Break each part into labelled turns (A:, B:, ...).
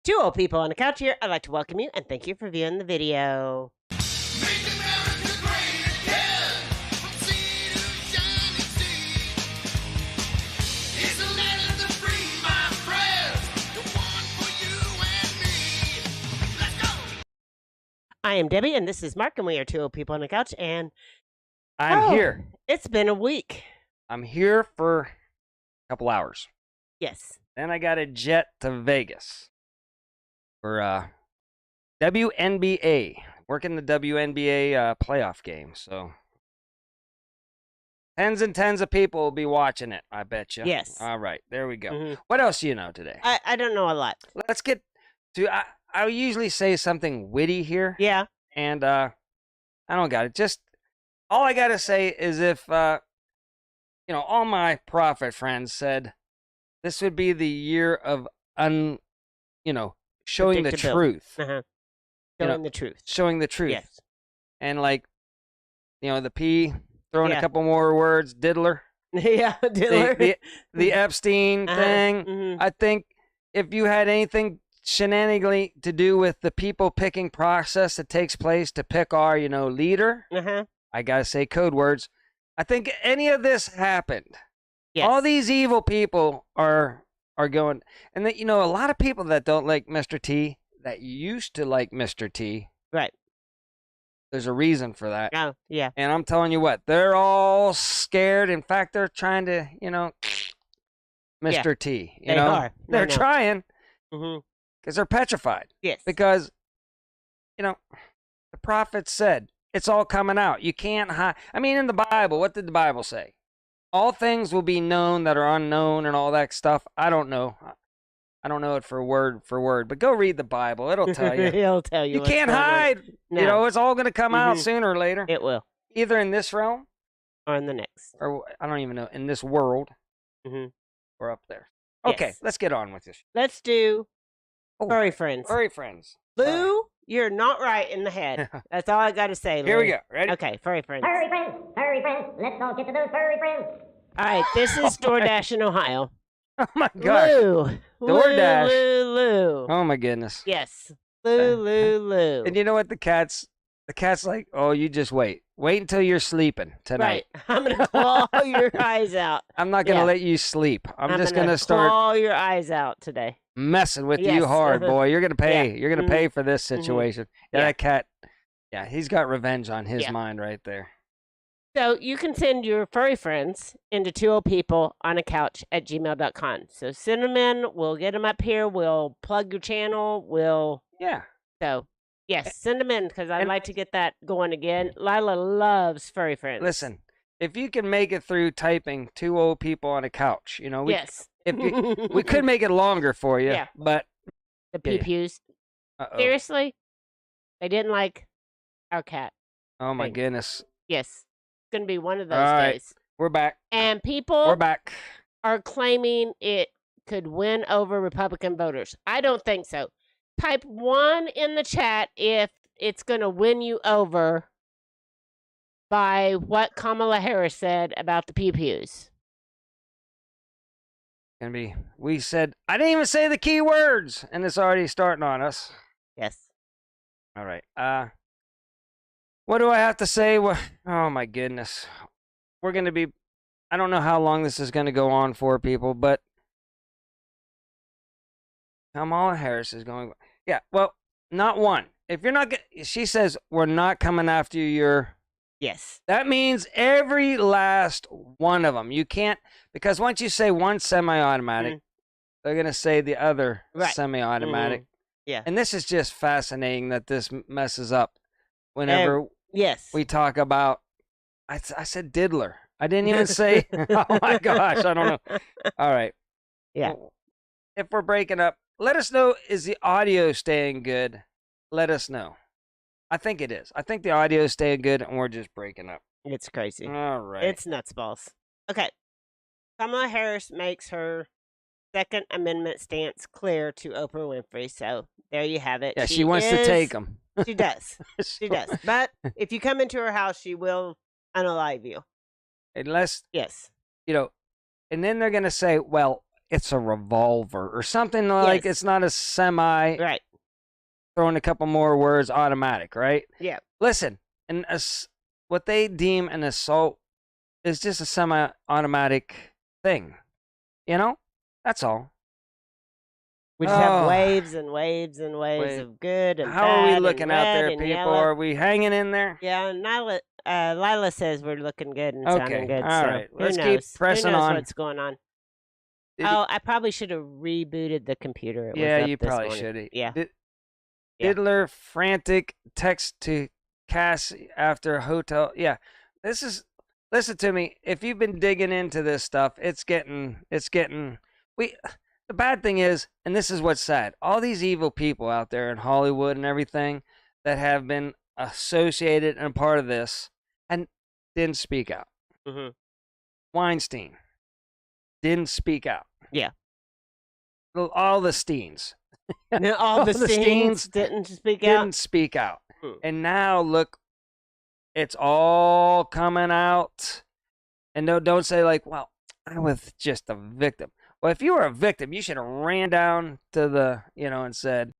A: Two old people on the couch here. I'd like to welcome you and thank you for viewing the video.
B: Make America great again, from sea to shining sea. It's the land of the free, my friends, the one for you and me. Let's go.
A: I am Debbie, and this is Mark, and we are two old people on the couch. And
C: I'm here.
A: It's been a week.
C: I'm here for a couple hours.
A: Yes.
C: Then I got to jet to Vegas for WNBA. Working the WNBA playoff game. So tens and tens of people will be watching it, I bet you.
A: Yes.
C: All right, there we go.
A: Mhm.
C: What else do you know today?
A: I don't know a lot.
C: Let's get to, I usually say something witty here.
A: Yeah.
C: And I don't got it. Just, all I got to say is if, all my prophet friends said this would be the year of, showing the
A: Predictability.
C: truth.
A: Uh-huh.
C: You know,
A: Showing the truth.
C: Showing the truth.
A: Yes.
C: And like, the P, throwing
A: Yeah.
C: a couple more words, diddler.
A: Yeah, Diller.
C: The Epstein thing.
A: Mhm.
C: I think if you had anything shenanigans to do with the people picking process that takes place to pick our, leader,
A: Uh-huh.
C: I gotta say code words. I think any of this happened.
A: Yes.
C: All these evil people are going, and that a lot of people that don't like Mr. T that used to like Mr. T.
A: Right.
C: There's a reason for that.
A: Oh, yeah.
C: And I'm telling you what, they're all scared. In fact, they're trying to, Mr. T.
A: They are.
C: They're trying
A: Mm-hmm.
C: because they're petrified.
A: Yes.
C: Because, the prophet said it's all coming out. You can't hide. I mean, in the Bible, what did the Bible say? All things will be known that are unknown and all that stuff. I don't know. I don't know it for word, but go read the Bible. It'll tell you.
A: It'll tell you.
C: You
A: what's
C: can't
A: going on.
C: hide.
A: No.
C: It's all going to come out
A: Mhm.
C: sooner or later.
A: It will.
C: Either in this realm
A: Or in the next.
C: or I don't even know, in this world
A: Mhm.
C: or up there. Okay,
A: Yes.
C: let's get on with this.
A: Let's do
C: Oh,
A: Furry Friends.
C: Furry Friends.
A: Lou, you're not right in the head. That's all I got to say, Lou.
C: Here we go. Ready?
A: Okay, Furry Friends.
D: Furry friends, furry friends, let's all get to those furry friends.
A: All right, this is DoorDash in Ohio.
C: Oh my gosh.
A: Lou.
C: DoorDash.
A: Lou.
C: Oh my goodness.
A: Yes. Lou.
C: And you know what the cat's like, oh, you just wait. Wait until you're sleeping tonight.
A: Right. I'm going to claw your eyes out.
C: I'm not going to
A: Yeah.
C: let you sleep. I'm just
A: going
C: going to start
A: claw your eyes out today.
C: messing with
A: Yes.
C: you hard, boy. You're going to pay.
A: Yeah.
C: You're going to pay for this situation. Yeah,
A: Yeah.
C: that cat. Yeah, he's got revenge on his
A: Yeah.
C: mind right there.
A: So you can send your furry friends into twooldpeopleonacouch@gmail.com. So send them in. We'll get them up here. We'll plug your channel.
C: Yeah.
A: So, yes, send them in because I'd
C: And-
A: like to get that going again. Lila loves furry friends.
C: Listen, if you can make it through typing two old people on a couch, we,
A: Yes.
C: we could make it longer for you,
A: Yeah.
C: but
A: The
C: Yeah.
A: pew-pews.
C: uh-oh.
A: Seriously? They didn't like our cat.
C: Oh my
A: Thanks.
C: goodness.
A: Yes. It's going to be one of those
C: All right.
A: days.
C: We're back.
A: And people
C: We're back.
A: are claiming it could win over Republican voters. I don't think so. Type 1 in the chat if it's going to win you over by what Kamala Harris said about the pew-pews.
C: Gonna be. We said I didn't even say the key words, and it's already starting on us.
A: Yes.
C: All right. What do I have to say? Oh my goodness. We're gonna be. I don't know how long this is gonna go on for, people, but Kamala Harris is going. Yeah. Well, not one. If you're not, she says we're not coming after you.
A: Yes.
C: That means every last one of them. You can't, because once you say one semi-automatic, they're going to say the other
A: Right.
C: semi-automatic.
A: Yeah.
C: And this is just fascinating that this messes up whenever
A: Yes.
C: we talk about, I said diddler. I didn't even say, oh my gosh, I don't know. All right.
A: Yeah.
C: Well, if we're breaking up, let us know, is the audio staying good? Let us know. I think it is. I think the audio is staying good, and we're just breaking up.
A: It's crazy.
C: All right.
A: It's nuts balls. Okay. Kamala Harris makes her Second Amendment stance clear to Oprah Winfrey. So there you have it.
C: Yeah, she wants to take them.
A: She does. She does. But if you come into her house, she will unalive you.
C: Unless,
A: Yes.
C: and then they're going to say, well, it's a revolver or something like
A: Yes.
C: it's not a semi.
A: Right.
C: Throwing a couple more words, automatic, right?
A: Yeah.
C: Listen, what they deem an assault is just a semi-automatic thing. You know, that's all.
A: We just have
C: Oh.
A: waves and waves and waves
C: Wait.
A: of good and
C: How are we
A: bad
C: looking
A: and
C: out
A: red
C: there,
A: and
C: people?
A: yellow.
C: Are we hanging in there?
A: Yeah, and Lila says we're looking good and
C: Okay,
A: sounding good.
C: all
A: so
C: right.
A: who
C: Let's keep
A: knows?
C: pressing
A: Who knows
C: on.
A: what's going on?
C: Did you-
A: I probably should have rebooted the computer. It was
C: Yeah,
A: up
C: you
A: this
C: probably
A: morning.
C: should.
A: Yeah. Yeah.
C: Diddler frantic text to Cass after hotel. Yeah, this is. Listen to me. If you've been digging into this stuff, it's getting. The bad thing is, and this is what's sad. All these evil people out there in Hollywood and everything that have been associated and a part of this and didn't speak out.
A: Mhm.
C: Weinstein didn't speak out.
A: Yeah.
C: All the Steens.
A: Now, all the scenes didn't speak out.
C: Didn't speak out.
A: Hmm.
C: And now look, it's all coming out. And no, don't say like, well, I was just a victim. Well, if you were a victim, you should have ran down to the, and said,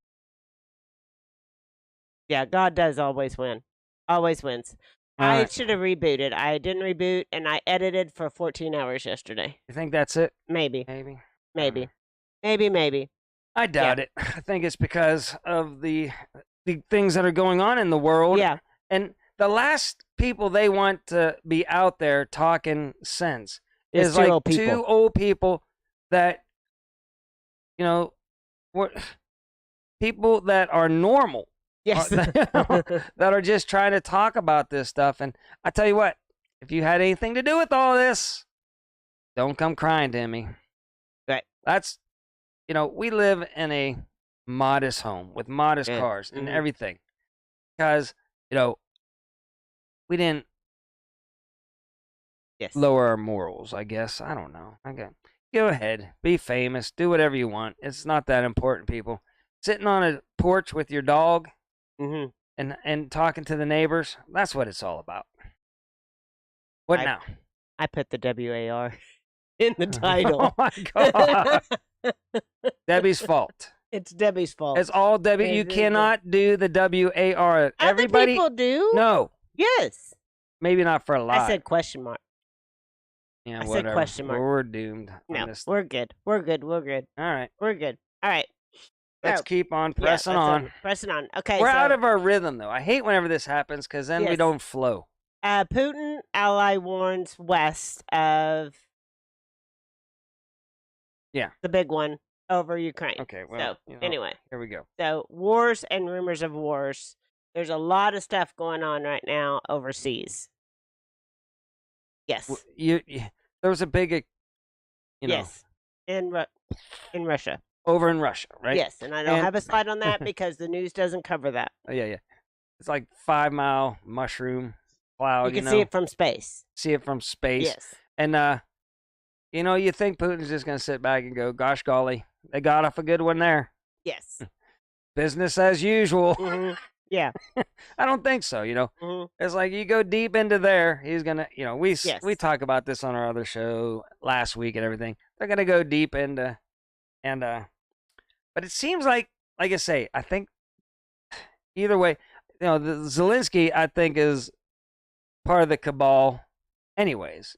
A: Yeah, God does always win. Always wins.
C: all
A: I
C: right.
A: should have rebooted. I didn't reboot, and I edited for 14 hours yesterday.
C: You think that's it?
A: Maybe.
C: Maybe.
A: Maybe.
C: I doubt it. I think it's because of the things that are going on in the world.
A: Yeah.
C: And the last people they want to be out there talking sense
A: It's
C: is
A: two
C: like
A: old people.
C: two old people that, what people that are normal,
A: Yes.
C: that are just trying to talk about this stuff. And I tell you what, if you had anything to do with all this, don't come crying to me.
A: Right.
C: That's, we live in a modest home with modest
A: Yeah.
C: cars and
A: Mhm.
C: everything because, we didn't
A: Yes.
C: lower our morals, I guess. I don't know. Okay. Go ahead. Be famous. Do whatever you want. It's not that important, people. Sitting on a porch with your dog
A: Mm-hmm.
C: and talking to the neighbors, that's what it's all about. What now?
A: I put the WAR in the title.
C: Oh, my God. Debbie's fault.
A: It's Debbie's fault.
C: It's all Debbie. You
A: It's-
C: cannot do the WAR.
A: Other
C: Everybody.
A: people do.
C: No.
A: Yes.
C: Maybe not for a lot.
A: I said question mark.
C: yeah,
A: I said
C: whatever.
A: question mark.
C: We're doomed. on
A: No,
C: this.
A: we're good. We're good. All
C: All right.
A: right.
C: Let's
A: So,
C: keep on
A: yeah,
C: pressing
A: let's,
C: on.
A: Pressing on. Okay.
C: We're
A: so,
C: out of our rhythm, though. I hate whenever this happens because then we
A: Yes.
C: don't flow.
A: Putin Ally warns west of.
C: Yeah.
A: The big one over Ukraine.
C: Okay, well,
A: So anyway,
C: here we go.
A: so wars and rumors of wars. There's a lot of stuff going on right now overseas. Yes.
C: There was a big,
A: Yes. In Russia.
C: over in Russia, right?
A: Yes, and I don't
C: And-
A: have a slide on that because the news doesn't cover that.
C: Oh, yeah. It's like 5 mile mushroom cloud.
A: You can see it from space.
C: See it from space.
A: Yes.
C: And you think Putin's just gonna sit back and go, "Gosh, golly, they got off a good one there.
A: Yes.
C: Business as usual."
A: hmm Yeah.
C: I don't think so.
A: hmm
C: It's like you go deep into there, he's gonna. We
A: Yes.
C: talk about this on our other show last week and everything. They're gonna go deep into, and but it seems like I say, I think either way, the Zelensky I think is part of the cabal. Anyways,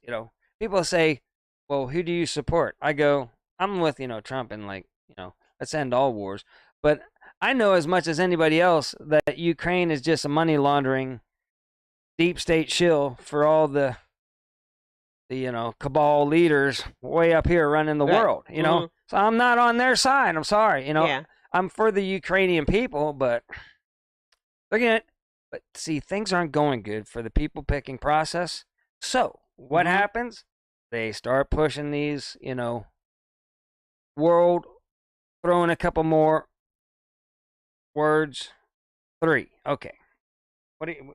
C: people say, well, who do you support? I go, I'm with, Trump and let's end all wars. But I know as much as anybody else that Ukraine is just a money laundering deep state shill for all the cabal leaders way up here running the
A: Right.
C: world,
A: Mhm.
C: So I'm not on their side. I'm sorry,
A: Yeah.
C: I'm for the Ukrainian people, but but see, things aren't going good for the people picking process. So what
A: Mhm.
C: happens? They start pushing these, world, throwing a couple more words. 3. Okay. What do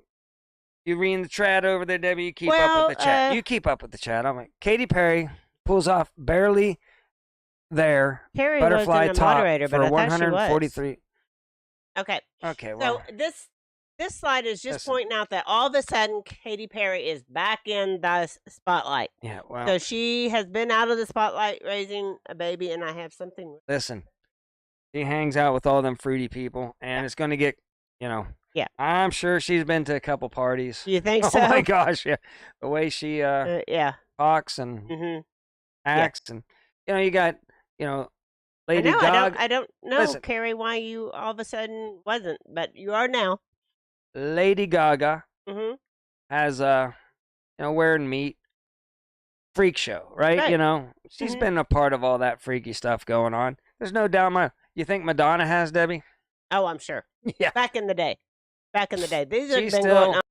C: you reading the chat over there, Debbie? You keep up
A: Well,
C: with the chat. You keep up with the chat. I'm like, Katy Perry pulls off barely there
A: Terry
C: butterfly
A: wasn't a
C: top
A: moderator,
C: for
A: but I thought she was.
C: 143.
A: Okay.
C: Okay, well,
A: So this This slide is just
C: Listen.
A: pointing out that all of a sudden Katy Perry is back in the spotlight.
C: Yeah, well,
A: So she has been out of the spotlight raising a baby, and I have something.
C: listen. She hangs out with all them fruity people, and it's going to get,
A: Yeah.
C: I'm sure she's been to a couple parties.
A: Do you think
C: Oh
A: so?
C: my gosh, yeah. The way she
A: Yeah.
C: talks and
A: Mm-hmm.
C: acts, and you got, Lady
A: I know.
C: Gaga.
A: I don't know,
C: Listen.
A: Carrie, why you all of a sudden wasn't, but you are now.
C: Lady Gaga
A: Mm-hmm.
C: has wearing meat freak show, right?
A: Right.
C: She's
A: Mhm.
C: been a part of all that freaky stuff going on. There's no doubt. You think Madonna has, Debbie?
A: Oh, I'm sure.
C: Yeah.
A: Back in the day. These have
C: She's
A: been
C: still.
A: going on.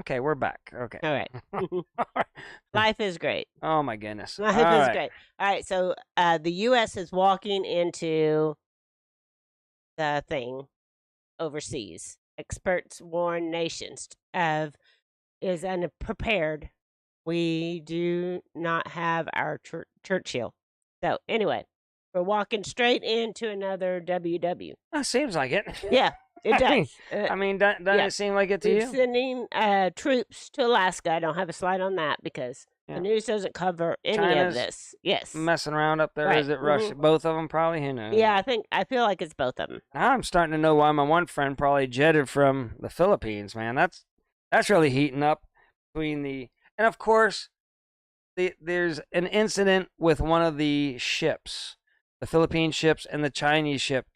C: Okay, we're back. Okay.
A: All right. Life is great.
C: Oh my goodness.
A: Life
C: All
A: is
C: right.
A: great. All right. So the U.S. is walking into the thing overseas. Experts warn nations is unprepared. We do not have our Churchill. So anyway, we're walking straight into another WW.
C: That seems like it.
A: Yeah, it
C: I mean-
A: does.
C: I mean, doesn't
A: yeah.
C: it seem like it to
A: We're
C: you?
A: sending troops to Alaska. I don't have a slide on that because
C: Yeah.
A: the news doesn't cover any
C: China's
A: of this. Yes.
C: Messing around up there?
A: Right.
C: Is it Russia?
A: Mhm.
C: Both of them probably? Who knows?
A: Yeah, I feel like it's both of them.
C: Now I'm starting to know why my one friend probably jetted from the Philippines, man. That's really heating up between and of course, there's an incident with one of the ships, the Philippine ships and the Chinese ship,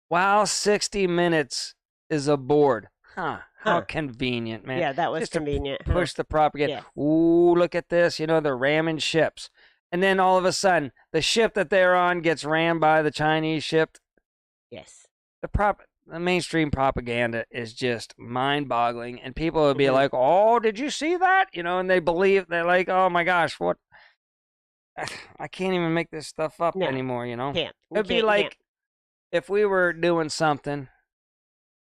C: while 60 Minutes is aboard. How
A: Huh.
C: convenient, man.
A: Yeah, that was
C: Just to
A: convenient. huh?
C: Push the propaganda.
A: Yeah.
C: Ooh, look at this. They're ramming ships. And then all of a sudden, the ship that they're on gets rammed by the Chinese ship.
A: Yes.
C: The mainstream propaganda is just mind-boggling, and people would be
A: Mhm.
C: like, "Oh, did you see that?" And they're like, "Oh my gosh, what? I can't even make this stuff up
A: No.
C: anymore."
A: Can't.
C: It'd be like if we were doing something,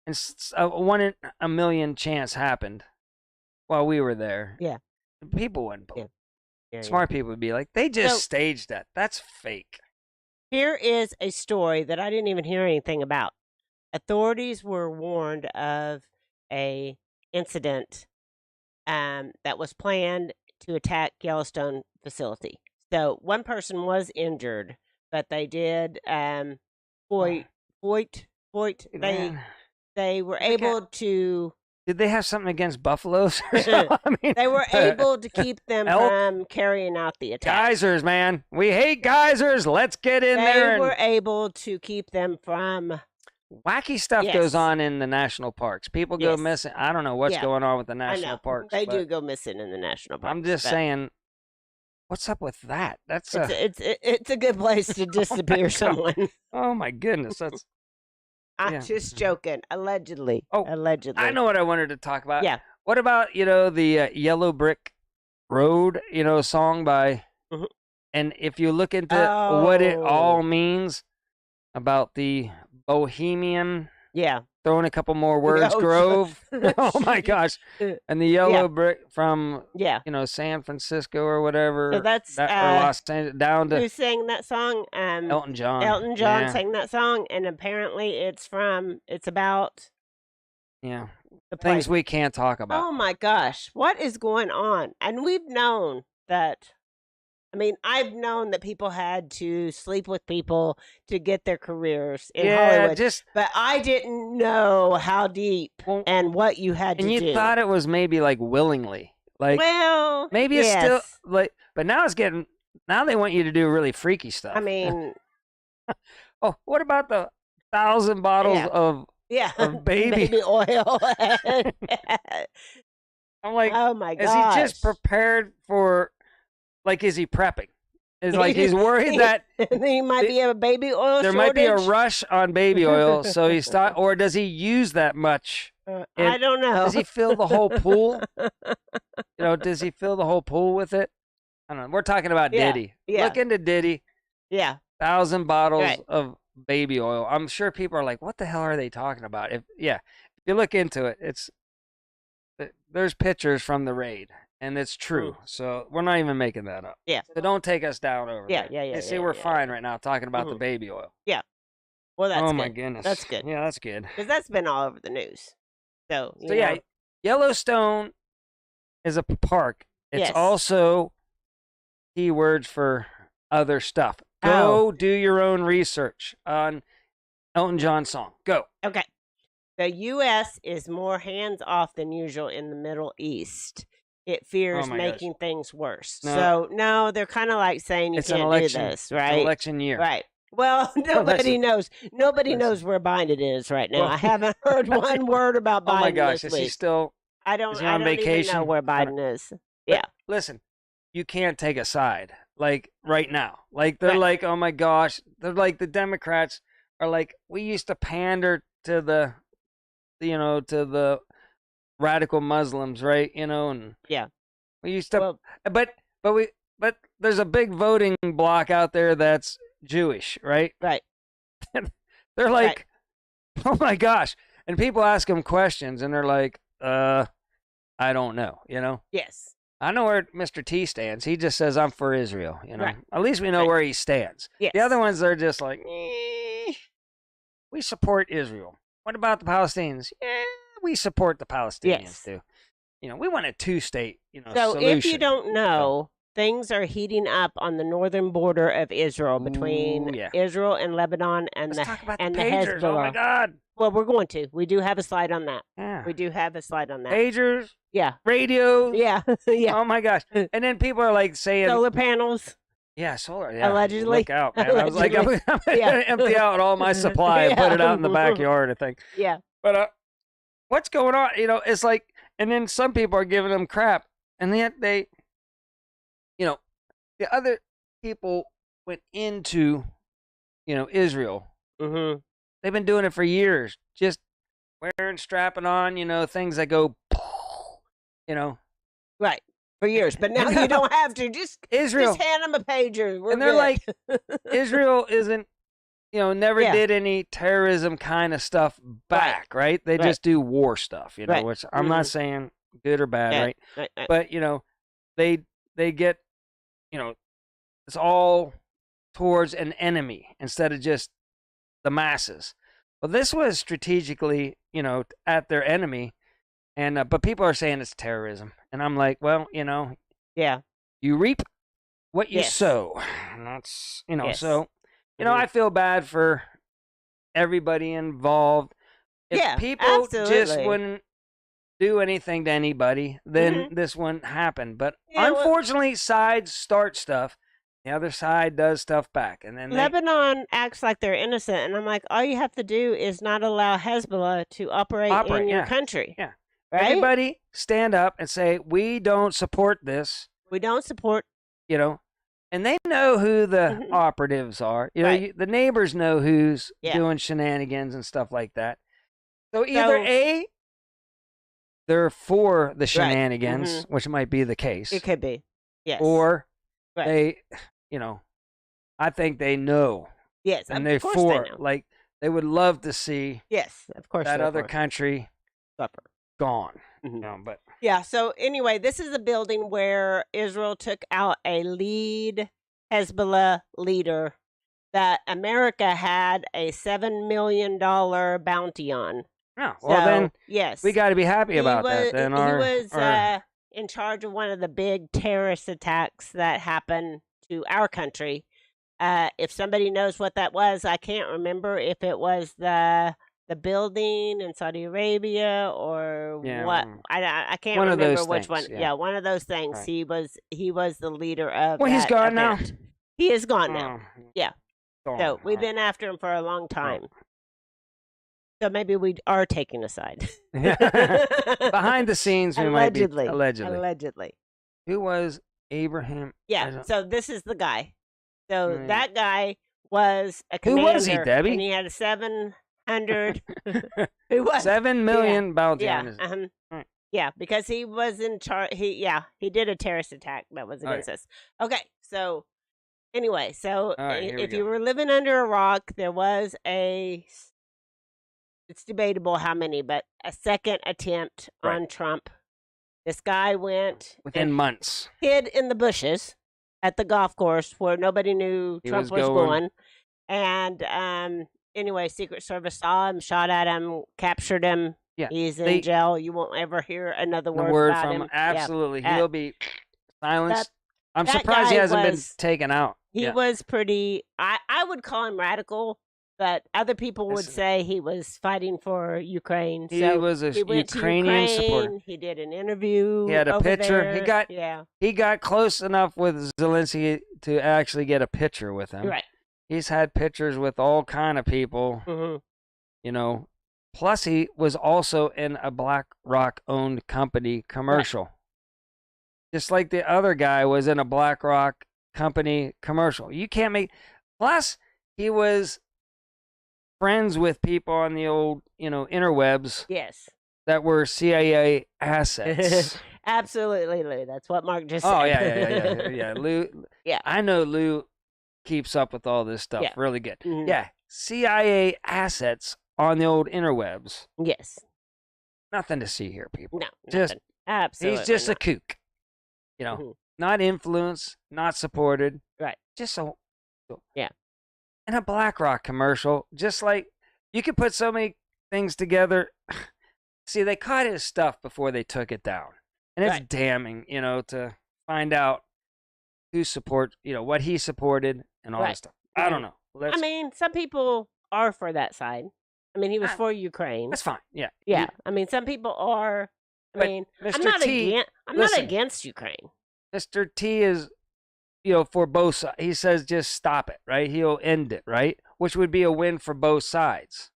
C: and a 1 in a million chance happened while we were there.
A: Yeah.
C: People wouldn't believe.
A: Yeah,
C: Smart people would be like, "They just
A: So-
C: staged that. That's fake."
A: Here is a story that I didn't even hear anything about. Authorities were warned of a incident that was planned to attack Yellowstone facility. So one person was injured, but they did Voight.
C: Man,
A: They were
C: got-
A: able to
C: did they have something against buffaloes? Or something? I mean,
A: they were able to keep them
C: Elk?
A: from carrying out the attack.
C: geysers, man. We hate geysers. Let's get in there.
A: They
C: And
A: were able to keep them from
C: wacky stuff
A: Yes.
C: goes on in the national parks. People go
A: Yes.
C: missing. I don't know what's
A: Yeah.
C: going on with the
A: I
C: national
A: know
C: parks.
A: they
C: but
A: do go missing in the national parks.
C: I'm just
A: but
C: saying, what's up with that? That's
A: it's a good place to disappear
C: God.
A: someone.
C: oh my goodness. That's
A: I'm
C: Yeah.
A: just joking. Allegedly.
C: Oh,
A: allegedly.
C: I know what I wanted to talk about.
A: Yeah.
C: What about the Yellow Brick Road? Song by.
A: Mhm.
C: And if you look into what it
A: Oh.
C: all means about the Bohemian,
A: Yeah.
C: throwing a couple more words,
A: Oh,
C: Grove.
A: sure.
C: oh my gosh. And the Yellow Brick from
A: Yeah.
C: San Francisco or whatever.
A: So that's
C: or Los Angeles down to
A: who sang that song?
C: Elton John.
A: Elton John
C: Yeah.
A: sang that song, and apparently it's about
C: Yeah.
A: the
C: Things
A: place.
C: we can't talk about.
A: Oh my gosh, what is going on? And we've known that. I mean, I've known that people had to sleep with people to get their careers in
C: yeah,
A: Hollywood,
C: just
A: but I didn't know how deep
C: well,
A: and what you had
C: and
A: to
C: you
A: do.
C: thought it was maybe like willingly. Like
A: well,
C: maybe it's
A: yes.
C: still like but now they want you to do really freaky stuff.
A: I mean,
C: oh, what about the 1,000 bottles
A: Yeah.
C: of
A: yeah,
C: Of baby.
A: oil.
C: I'm like,
A: oh my
C: is
A: gosh.
C: he just prepared for like is he prepping? Is like he's worried that
A: he might be a baby oil
C: there might be a
A: shortage?
C: rush on baby oil, so he's or does he use that much?
A: I don't know.
C: Does he fill the whole pool? Does he fill the whole pool with it? I don't know. We're talking about
A: Yeah,
C: Diddy.
A: yeah.
C: Look into Diddy.
A: Yeah.
C: 1,000 bottles
A: Right.
C: of baby oil. I'm sure people are like, "What the hell are they talking about?" If you look into it, there's pictures from the raid, and it's true. So we're not even making that up.
A: Yeah.
C: So don't take us down over
A: Yeah,
C: there.
A: yeah.
C: See,
A: yeah,
C: we're
A: yeah.
C: fine right now talking about the
A: Mhm.
C: baby oil.
A: Yeah. Well, that's
C: Oh
A: good.
C: my goodness.
A: That's good.
C: Yeah, that's good.
A: Because that's been all over the news. So,
C: So yeah, Yellowstone is a park. It's
A: Yes.
C: also keywords for other stuff. Go do your own research on Elton John's song. Go.
A: Okay. The U.S. is more hands-off than usual in the Middle East. It fears
C: my
A: making things worse.
C: No.
A: So, no, they're kind of like saying you
C: It's an
A: can't
C: election.
A: do this,
C: It's an
A: right?
C: election year.
A: Right. Well, nobody knows. Nobody
C: Listen.
A: knows where Biden is right now.
C: Well-
A: I haven't heard one word about Biden
C: Oh my gosh,
A: this
C: is he
A: week.
C: still?
A: I don't.
C: is he
A: I
C: on
A: don't even know
C: vacation?
A: where Biden is. Yeah.
C: Listen, you can't take a side. Like right now, like they're
A: Right.
C: like, oh my gosh, they're like the Democrats are like, we used to pander to the, to the radical Muslims, right? And
A: Yeah.
C: we used to,
A: Well,
C: but there's a big voting block out there that's Jewish, right?
A: right.
C: They're like, oh my gosh, and people ask them questions, and they're like, I don't know,
A: Yes.
C: I know where Mr. T stands. He just says, I'm for Israel,
A: Right.
C: At least we know
A: Right.
C: where he stands.
A: Yes.
C: The other ones, they're just like, we support Israel. What about the Palestinians? Yeah, we support the Palestinians
A: Yes.
C: too. We want a two-state,
A: So,
C: solution.
A: if you don't know, things are heating up on the northern border of Israel between
C: Ooh, yeah.
A: Israel and Lebanon and
C: Let's
A: the
C: talk about
A: and
C: the
A: the
C: pagers. Oh my
A: Hezbollah.
C: God.
A: Well, we're going to. We do have a slide on that.
C: Yeah.
A: We do have a slide on that.
C: Pagers,
A: Yeah.
C: radios.
A: Yeah. Yeah.
C: Oh my gosh. And then people are like saying,
A: Solar panels.
C: yeah, solar. Yeah.
A: Allegedly.
C: Look out, man. I was like, I'm
A: Allegedly.
C: going
A: Yeah.
C: to empty out all my supply and put it out in the backyard, I think.
A: Yeah.
C: But what's going on? It's like, and then some people are giving them crap, and yet they, the other people went into, Israel.
A: Mm-hmm.
C: They've been doing it for years, just wearing, strapping on, things that go,
A: Right. For years. But now you don't have to. Just
C: Israel.
A: Just hand them a pager. We're
C: And they're
A: good.
C: like, Israel isn't, never
A: Yeah.
C: did any terrorism kind of stuff back, right? They
A: Right.
C: just do war stuff,
A: Right.
C: which I'm not saying good or bad,
A: Yeah.
C: right?
A: Right.
C: But they get, it's all towards an enemy instead of just the masses. Well, this was strategically, at their enemy, and but people are saying it's terrorism, and I'm like, well,
A: Yeah.
C: you reap what you
A: Yes.
C: sow, and that's
A: Yes.
C: so,
A: Mhm.
C: I feel bad for everybody involved. If
A: Yeah,
C: people just
A: absolutely.
C: wouldn't do anything to anybody, then this wouldn't happen. But
A: Yeah, well-
C: unfortunately, sides start stuff. The other side does stuff back, and then
A: Lebanon acts like they're innocent, and I'm like, all you have to do is not allow Hezbollah to operate in your
C: yeah.
A: country.
C: Yeah.
A: Right?
C: Everybody stand up and say, we don't support this,
A: We don't support.
C: and they know who the
A: Mhm.
C: operatives are.
A: Right.
C: The neighbors know who's
A: Yeah.
C: doing shenanigans and stuff like that. So either A, they're for the shenanigans, which might be the case,
A: It could be. Yes.
C: or
A: Right.
C: they, I think they know,
A: yes.
C: and
A: Of
C: they're
A: course
C: for,
A: they know.
C: like, they would love to see
A: Yes. Of course.
C: that
A: they're
C: other
A: for it.
C: country
A: Supper.
C: gone.
A: Mhm.
C: But
A: Yeah. So anyway, this is a building where Israel took out a lead Hezbollah leader that America had a $7 million bounty on.
C: yeah, well
A: So,
C: then
A: yes,
C: we got to be happy about that. Then
A: he was
C: our
A: in charge of one of the big terrorist attacks that happened to our country. If somebody knows what that was, I can't remember if it was the building in Saudi Arabia or
C: Yeah,
A: what. I can't
C: one of
A: remember
C: those
A: which
C: things,
A: one.
C: yeah.
A: One of those things.
C: Right.
A: He was the leader of.
C: Well, he's
A: that
C: gone now.
A: event. He is gone now. Yeah.
C: Gone.
A: So we've
C: All
A: been after him for a long time. So maybe we are taking a side.
C: right. Behind the scenes, we
A: Allegedly.
C: might be allegedly.
A: Allegedly.
C: Who was Abraham? I
A: Yeah.
C: don't-
A: So this is the guy. So
C: Right.
A: that guy was a
C: Who
A: commander.
C: was he, Debbie?
A: And he had a 700. Who was?
C: 7 million bounty
A: Yeah.
C: on his. Right.
A: Yeah, because he was in charge. He did a terrorist attack that was
C: All right.
A: against us. Okay. So anyway, so
C: All right, here we
A: if you
C: go.
A: were living under a rock, there was it's debatable how many, but a second attempt
C: Right.
A: on Trump. This guy went
C: Within
A: and
C: months.
A: hid in the bushes at the golf course where nobody knew
C: He
A: Trump
C: was
A: was
C: going.
A: going. And anyway, Secret Service saw him, shot at him, captured him.
C: Yeah,
A: He's in
C: they-
A: jail. You won't ever hear another
C: The
A: word,
C: word
A: about
C: from
A: him.
C: absolutely,
A: Yeah.
C: he'll be silenced. I'm
A: that
C: surprised he
A: guy
C: hasn't been
A: was-
C: taken out.
A: He
C: Yeah.
A: was pretty. I would call him radical, but other people would
C: Listen.
A: say he was fighting for Ukraine.
C: He
A: So
C: was a
A: he went
C: Ukrainian
A: to
C: supporter.
A: Ukraine. He did an interview.
C: He had a
A: over
C: picture.
A: there. Yeah,
C: He got close enough with Zelensky to actually get a picture with him.
A: right.
C: He's had pictures with all kind of people,
A: Hmm.
C: you know. Plus, he was also in a BlackRock-owned company commercial. Just like the other guy was in a BlackRock company commercial. You can't make... Plus, he was friends with people on the old, interwebs
A: Yes,
C: that were CIA assets.
A: absolutely, Lou. That's what Mark just said.
C: Oh, yeah. Lou...
A: Yeah.
C: I know Lou keeps up with all this stuff
A: Yeah.
C: really good.
A: Mhm.
C: Yeah, CIA assets on the old interwebs.
A: Yes.
C: Nothing to see here, people.
A: No.
C: Just-
A: nothing. Absolutely.
C: He's just
A: not.
C: a kook.
A: Mhm.
C: Not influenced, not supported.
A: Right.
C: Just a...
A: Yeah.
C: And a BlackRock commercial, just like... You could put so many things together. See, they caught his stuff before they took it down. And it's
A: Right.
C: damning, to find out who what he supported and all
A: Right.
C: that stuff. I don't know.
A: I mean, some people are for that side. I mean, he was
C: Ah,
A: for Ukraine.
C: That's fine. Yeah.
A: Yeah. I mean, some people are. I
C: But
A: mean,
C: Mr.
A: I'm not
C: T,
A: against. I'm
C: listen.
A: not against Ukraine.
C: Mr. T is, for both sides. He says just stop it, right? He'll end it, right? Which would be a win for both sides.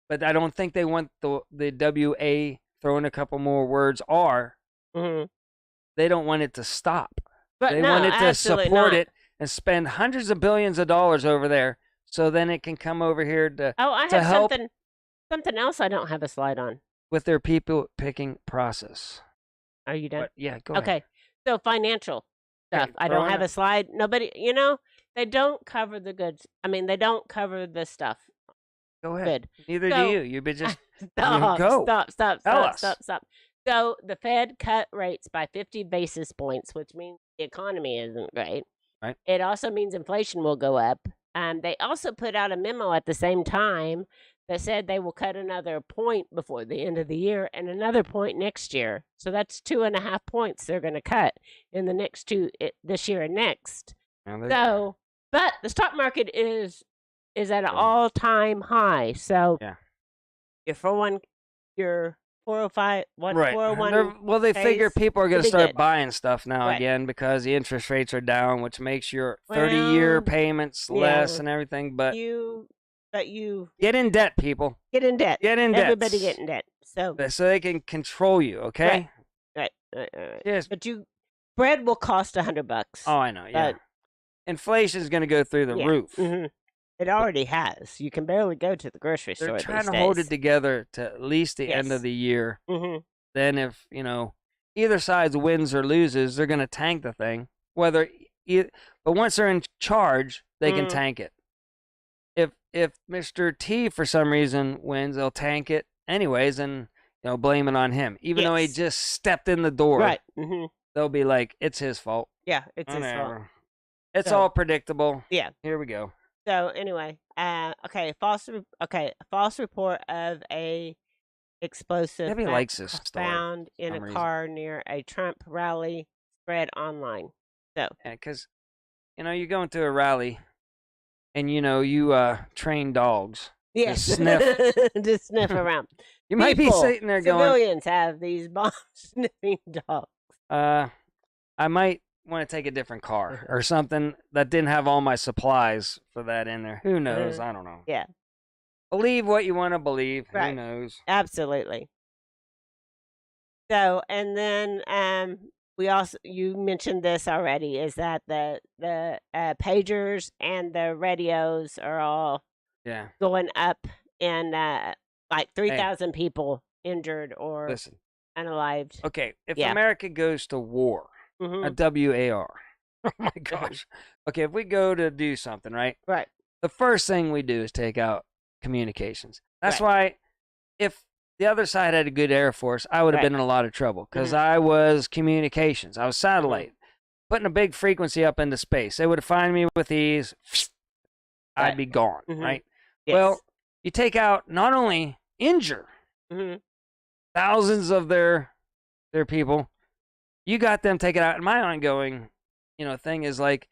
C: But I don't think they want the WA, throw in a couple more words, R.
A: Hmm.
C: They don't want it to stop.
A: But
C: They
A: no,
C: want it to
A: absolutely
C: support
A: not.
C: it and spend hundreds of billions of dollars over there so then it can come over here
A: Oh, I
C: to
A: have
C: help-
A: something else I don't have a slide on.
C: with their people picking process.
A: Are you done?
C: But, yeah, go ahead.
A: Okay. So financial stuff.
C: Okay,
A: I
C: throw
A: don't
C: in
A: have
C: a-
A: a slide. Nobody, they don't cover the goods. I mean, they don't cover the stuff.
C: Go ahead.
A: Good.
C: Neither
A: So-
C: do you. You've been just...
A: Stop,
C: go.
A: stop.
C: Tell us.
A: Stop. So the Fed cut rates by 50 basis points, which means the economy isn't great.
C: Right.
A: It also means inflation will go up. They also put out a memo at the same time that said they will cut another point before the end of the year and another point next year. So that's 2.5 points they're going to cut in the next this year and next.
C: Now,
A: So, but the stock market is at an all-time high. So,
C: Yeah.
A: your 405,
C: Right.
A: 401.
C: Well, they figure
A: pays
C: people are going to
A: pretty
C: start
A: good.
C: buying stuff now
A: Right.
C: again because the interest rates are down, which makes your 30-year
A: Well,
C: payments less
A: yeah.
C: and everything. But
A: you
C: get in debt, people.
A: get in debt.
C: Get in debt.
A: Everybody get in debt. So,
C: So they can control you, okay?
A: right.
C: Yes.
A: But bread will cost $100.
C: Oh, I know. Yeah.
A: But-
C: Inflation's going to go through the
A: Yeah.
C: roof.
A: Hmm. It already has. You can barely go to the grocery store.
C: They're trying to hold it together to at least the end
A: Yes.
C: of the year.
A: Hmm.
C: Then if, either side wins or loses, they're going to tank the thing. But once they're in charge, they can
A: Mm.
C: tank it. If Mr. T for some reason wins, they'll tank it anyways and blame it on him. Even though he
A: Yes.
C: just stepped in the door,
A: Right. Hmm.
C: they'll be like, it's his fault.
A: Yeah, it's his fault.
C: Whatever. It's
A: So-
C: all predictable.
A: Yeah.
C: Here we go.
A: So anyway, false report of a explosive
C: Debbie likes this story
A: found in a
C: some reason.
A: car near a Trump rally spread online. So
C: Yeah, because, you're going to a rally and, you train dogs.
A: yes,
C: sniff.
A: just sniff around.
C: You might be
A: People,
C: sitting there going,
A: Civilians have these bomb sniffing dogs.
C: I might want to take a different car or something that didn't have all my supplies for that in there. Who knows? I don't know.
A: Yeah.
C: Believe what you want to believe. Who
A: Right.
C: knows?
A: Absolutely. So, and then you mentioned this already, is that the pagers and the radios are all
C: Yeah.
A: going up, and like 3,000 people injured or
C: Listen.
A: unalived.
C: Okay. If
A: Yeah.
C: America goes to war,
A: Mhm.
C: a WAR. Oh my gosh. Okay. If we go to do something, right?
A: Right.
C: The first thing we do is take out communications. That's why if the other side had a good Air Force, I would have
A: Right.
C: been in a lot of trouble because
A: Mhm.
C: I was communications. I was satellite. Putting a big frequency up into space. They would have found me with these. I'd
A: Right.
C: be gone,
A: Mhm.
C: right?
A: Yes.
C: Well, you take out, not only injure
A: hmm
C: thousands of their people, you got them taken out. And my ongoing, thing is like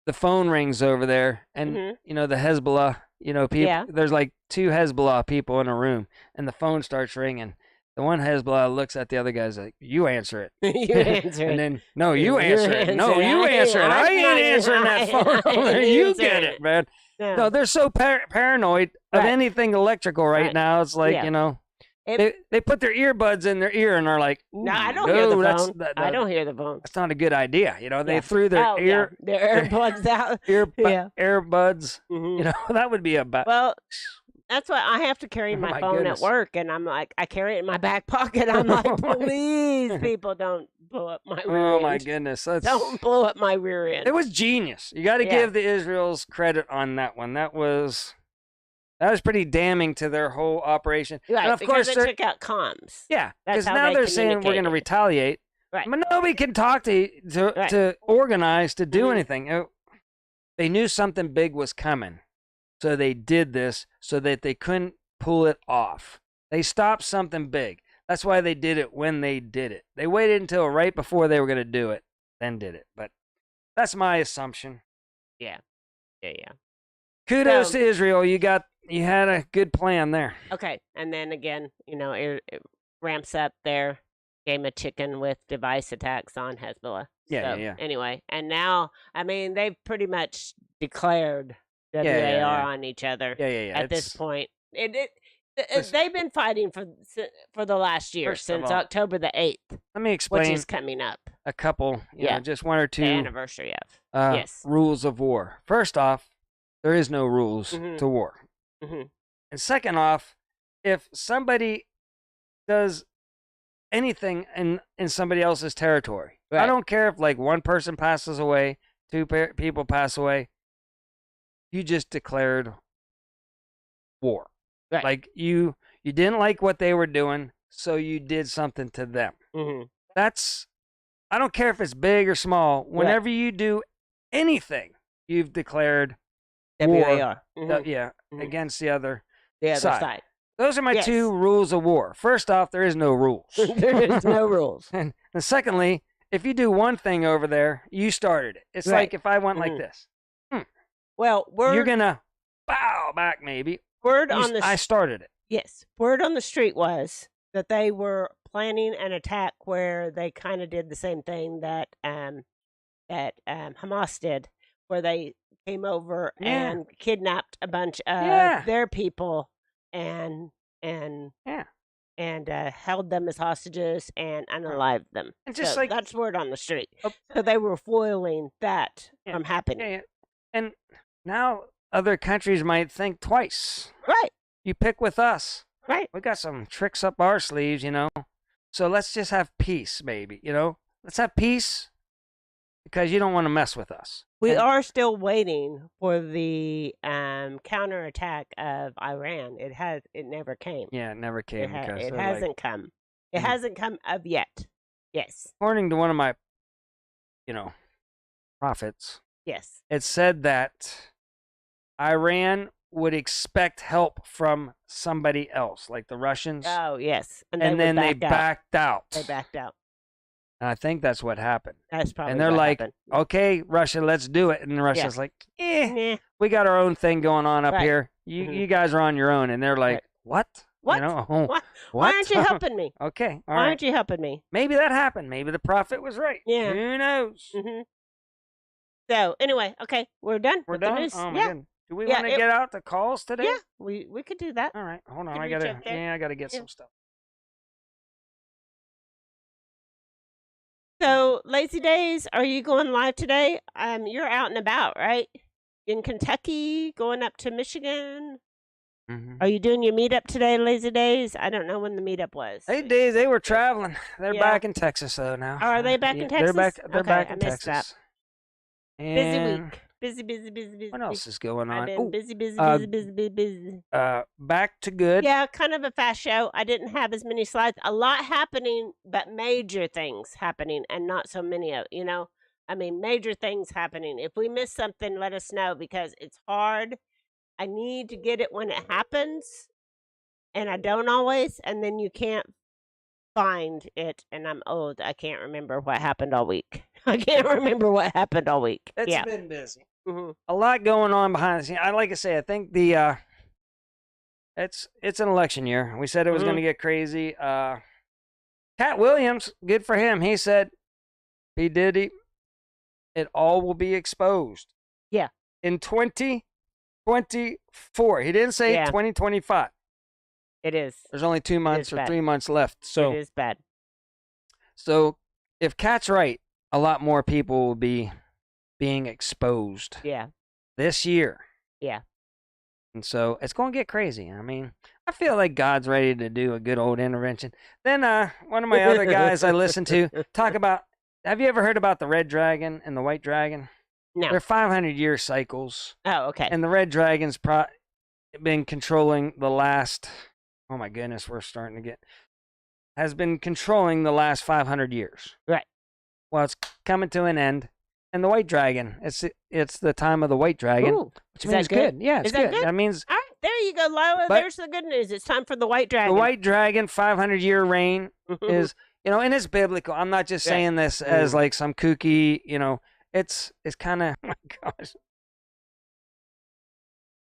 C: the phone rings over there, and
A: Mhm.
C: the Hezbollah, people.
A: Yeah.
C: There's like 2 Hezbollah people in a room, and the phone starts ringing. The one Hezbollah looks at the other guy's like, "You answer it."
A: you answer
C: And
A: it.
C: then, no, you
A: You
C: answer it. No,
A: answer it.
C: you answer it.
A: I'm
C: I ain't
A: not-
C: answering that
A: I-
C: phone
A: I
C: over there.
A: ain't
C: You
A: answering
C: get it,
A: it.
C: man.
A: No.
C: No, they're so paranoid of
A: Right.
C: anything electrical right
A: Right.
C: now. It's like,
A: Yeah.
C: they put their earbuds in their ear and are like,
A: No, I
C: "Ooh,
A: don't hear the
C: no,
A: phone.
C: that-
A: I don't hear the phone.
C: That's not a good idea. They
A: Yeah.
C: threw their
A: their AirPods out. Yeah.
C: earbuds.
A: Mhm.
C: That would be a bad.
A: Well, that's why I have to carry
C: Oh,
A: my
C: my
A: phone
C: goodness.
A: at work, and I'm like, I carry it in my back pocket. I'm like,
C: Oh, my-
A: please, people, don't blow up my rear
C: Oh
A: end.
C: my goodness, that's
A: Don't blow up my rear end.
C: it was genius. You got to
A: Yeah.
C: give the Israels credit on that one. That was pretty damning to their whole operation.
A: Right,
C: and of
A: because
C: course,
A: it
C: they're-
A: took out comms.
C: yeah,
A: that's
C: because
A: how
C: now
A: they
C: they're saying we're going to
A: communicated.
C: retaliate.
A: Right.
C: But nobody can talk to
A: Right.
C: organize to do
A: Mhm.
C: anything. They knew something big was coming, so they did this so that they couldn't pull it off. They stopped something big. That's why they did it when they did it. They waited until right before they were going to do it, then did it. But that's my assumption.
A: Yeah.
C: Kudos
A: So-
C: to Israel. You had a good plan there.
A: Okay, and then again, it ramps up their game of chicken with device attacks on Hezbollah.
C: Yeah,
A: So,
C: yeah.
A: Anyway, and now, I mean, they've pretty much declared WAR
C: yeah.
A: on each other
C: Yeah.
A: at this
C: It's-
A: point.
C: Listen.
A: They've been fighting for the last year,
C: First of
A: since
C: all,
A: October the 8th,
C: Let me
A: which
C: explain
A: is coming up,
C: a couple,
A: Yeah.
C: just one or
A: the
C: two
A: anniversary of. Yes.
C: rules of war. First off, there is no rules
A: Mhm.
C: to war.
A: Mhm.
C: And second off, if somebody does anything in somebody else's territory, I
A: Right.
C: don't care if like one person passes away, 2 people pass away, you just declared war.
A: Right.
C: Like you didn't like what they were doing, so you did something to them.
A: hmm
C: I don't care if it's big or small. Whenever you do anything, you've declared
A: WAR.
C: yeah,
A: Mhm.
C: against the other.
A: The other
C: side.
A: side.
C: Those are my
A: Yes.
C: 2 rules of war. First off, there is no rules.
A: There is no rules.
C: and secondly, if you do one thing over there, you started it. It's
A: Right.
C: like if I went like
A: Mhm.
C: this.
A: Well,
C: You're going to bow back maybe.
A: word
C: You
A: on the
C: I started it.
A: Yes. Word on the street was that they were planning an attack where they kind of did the same thing that Hamas did, where they came over
C: Yeah.
A: and kidnapped a bunch of
C: Yeah.
A: their people and
C: Yeah.
A: held them as hostages and unalived them.
C: And just
A: So
C: like
A: that's word on the street.
C: Oh.
A: So they were foiling that
C: Yeah.
A: from happening.
C: yeah. And now other countries might think twice.
A: Right.
C: You pick with us.
A: Right.
C: We got some tricks up our sleeves, So let's just have peace, maybe, Let's have peace because you don't want to mess with us.
A: We
C: And-
A: are still waiting for the counterattack of Iran. It never came.
C: Yeah, it never came because
A: It
C: they're like-
A: hasn't come. It
C: Mhm.
A: hasn't come of yet. Yes.
C: according to one of my, prophets,
A: Yes.
C: it said that Iran would expect help from somebody else, like the Russians,
A: Oh, yes.
C: and
A: would
C: then they
A: back out.
C: backed out.
A: They backed out.
C: And I think that's what happened.
A: That's probably.
C: And they're
A: what
C: like,
A: happened.
C: okay, Russia, let's do it. And Russia's like,
A: Nah.
C: we got our own thing going on up
A: Right.
C: here. You
A: Mhm.
C: you guys are on your own. And they're like,
A: Right.
C: what?
A: What?
C: Oh,
A: Why,
C: what?
A: why aren't you helping me?
C: Okay, all
A: Why
C: right.
A: aren't you helping me?
C: Maybe that happened. Maybe the prophet was right.
A: Yeah.
C: Who knows?
A: hmm So anyway, okay, we're done.
C: We're
A: with
C: done.
A: the news.
C: Oh my
A: yeah.
C: goodness. Do we
A: Yeah,
C: want to
A: it-
C: get out the calls today?
A: Yeah. We could do that.
C: All right. Hold on.
A: Can
C: I
A: we
C: gotta.
A: check that?
C: Yeah, I gotta get
A: Yeah.
C: some stuff.
A: So, Lazy Days, are you going live today? You're out and about, right? In Kentucky, going up to Michigan.
C: Mm-hmm.
A: Are you doing your meetup today, Lazy Days? I don't know when the meetup was.
C: Hey, Days, they were traveling. They're
A: Yeah.
C: back in Texas though now.
A: Oh, are they back in
C: They're back.
A: Texas?
C: They're
A: Okay,
C: back
A: I
C: in
A: missed that.
C: Texas.
A: Busy
C: And
A: week. Busy.
C: what else is going
A: I've
C: on?
A: been
C: Oh,
A: busy.
C: busy. Back to good.
A: Yeah, kind of a fast show. I didn't have as many slides. A lot happening, but major things happening, and not so many of major things happening. If we miss something, let us know because it's hard I need to get it when it happens, and I don't always, and then you can't find it, and I'm old. I can't remember what happened all week. I can't remember what happened all week.
C: It's
A: Yeah.
C: been busy.
A: Mhm.
C: A lot going on behind the scenes. Like I say, I think the it's an election year. We said it was going to get crazy. Cat Williams, good for him. He said it all will be exposed.
A: Yeah.
C: In 2024. He didn't say
A: Yeah.
C: 2025.
A: It is.
C: There's only 2 months or
A: bad.
C: 3 months left. So
A: It is bad.
C: So if Cat's right, a lot more people will be being exposed
A: Yeah.
C: this year.
A: Yeah.
C: And so it's going to get crazy. I mean, I feel like God's ready to do a good old intervention. Then one of my other guys I listen to talk about, have you ever heard about the red dragon and the white dragon?
A: No.
C: They're 500-year cycles.
A: Oh, okay.
C: And the red dragon's been controlling the last, oh my goodness, has been controlling the last 500 years.
A: Right.
C: Well, it's coming to an end. And the white dragon, it's the time of the white dragon,
A: Ooh,
C: which
A: is
C: means
A: that good?
C: Yeah, it's
A: Is that
C: good.
A: good?
C: That means
A: All right, there you go, Lila.
C: But-
A: There's the good news. It's time for the white dragon.
C: the white dragon, 500-year reign is, and it's biblical. I'm not just
A: Right.
C: saying this as like some kooky, it's kind of, oh my gosh.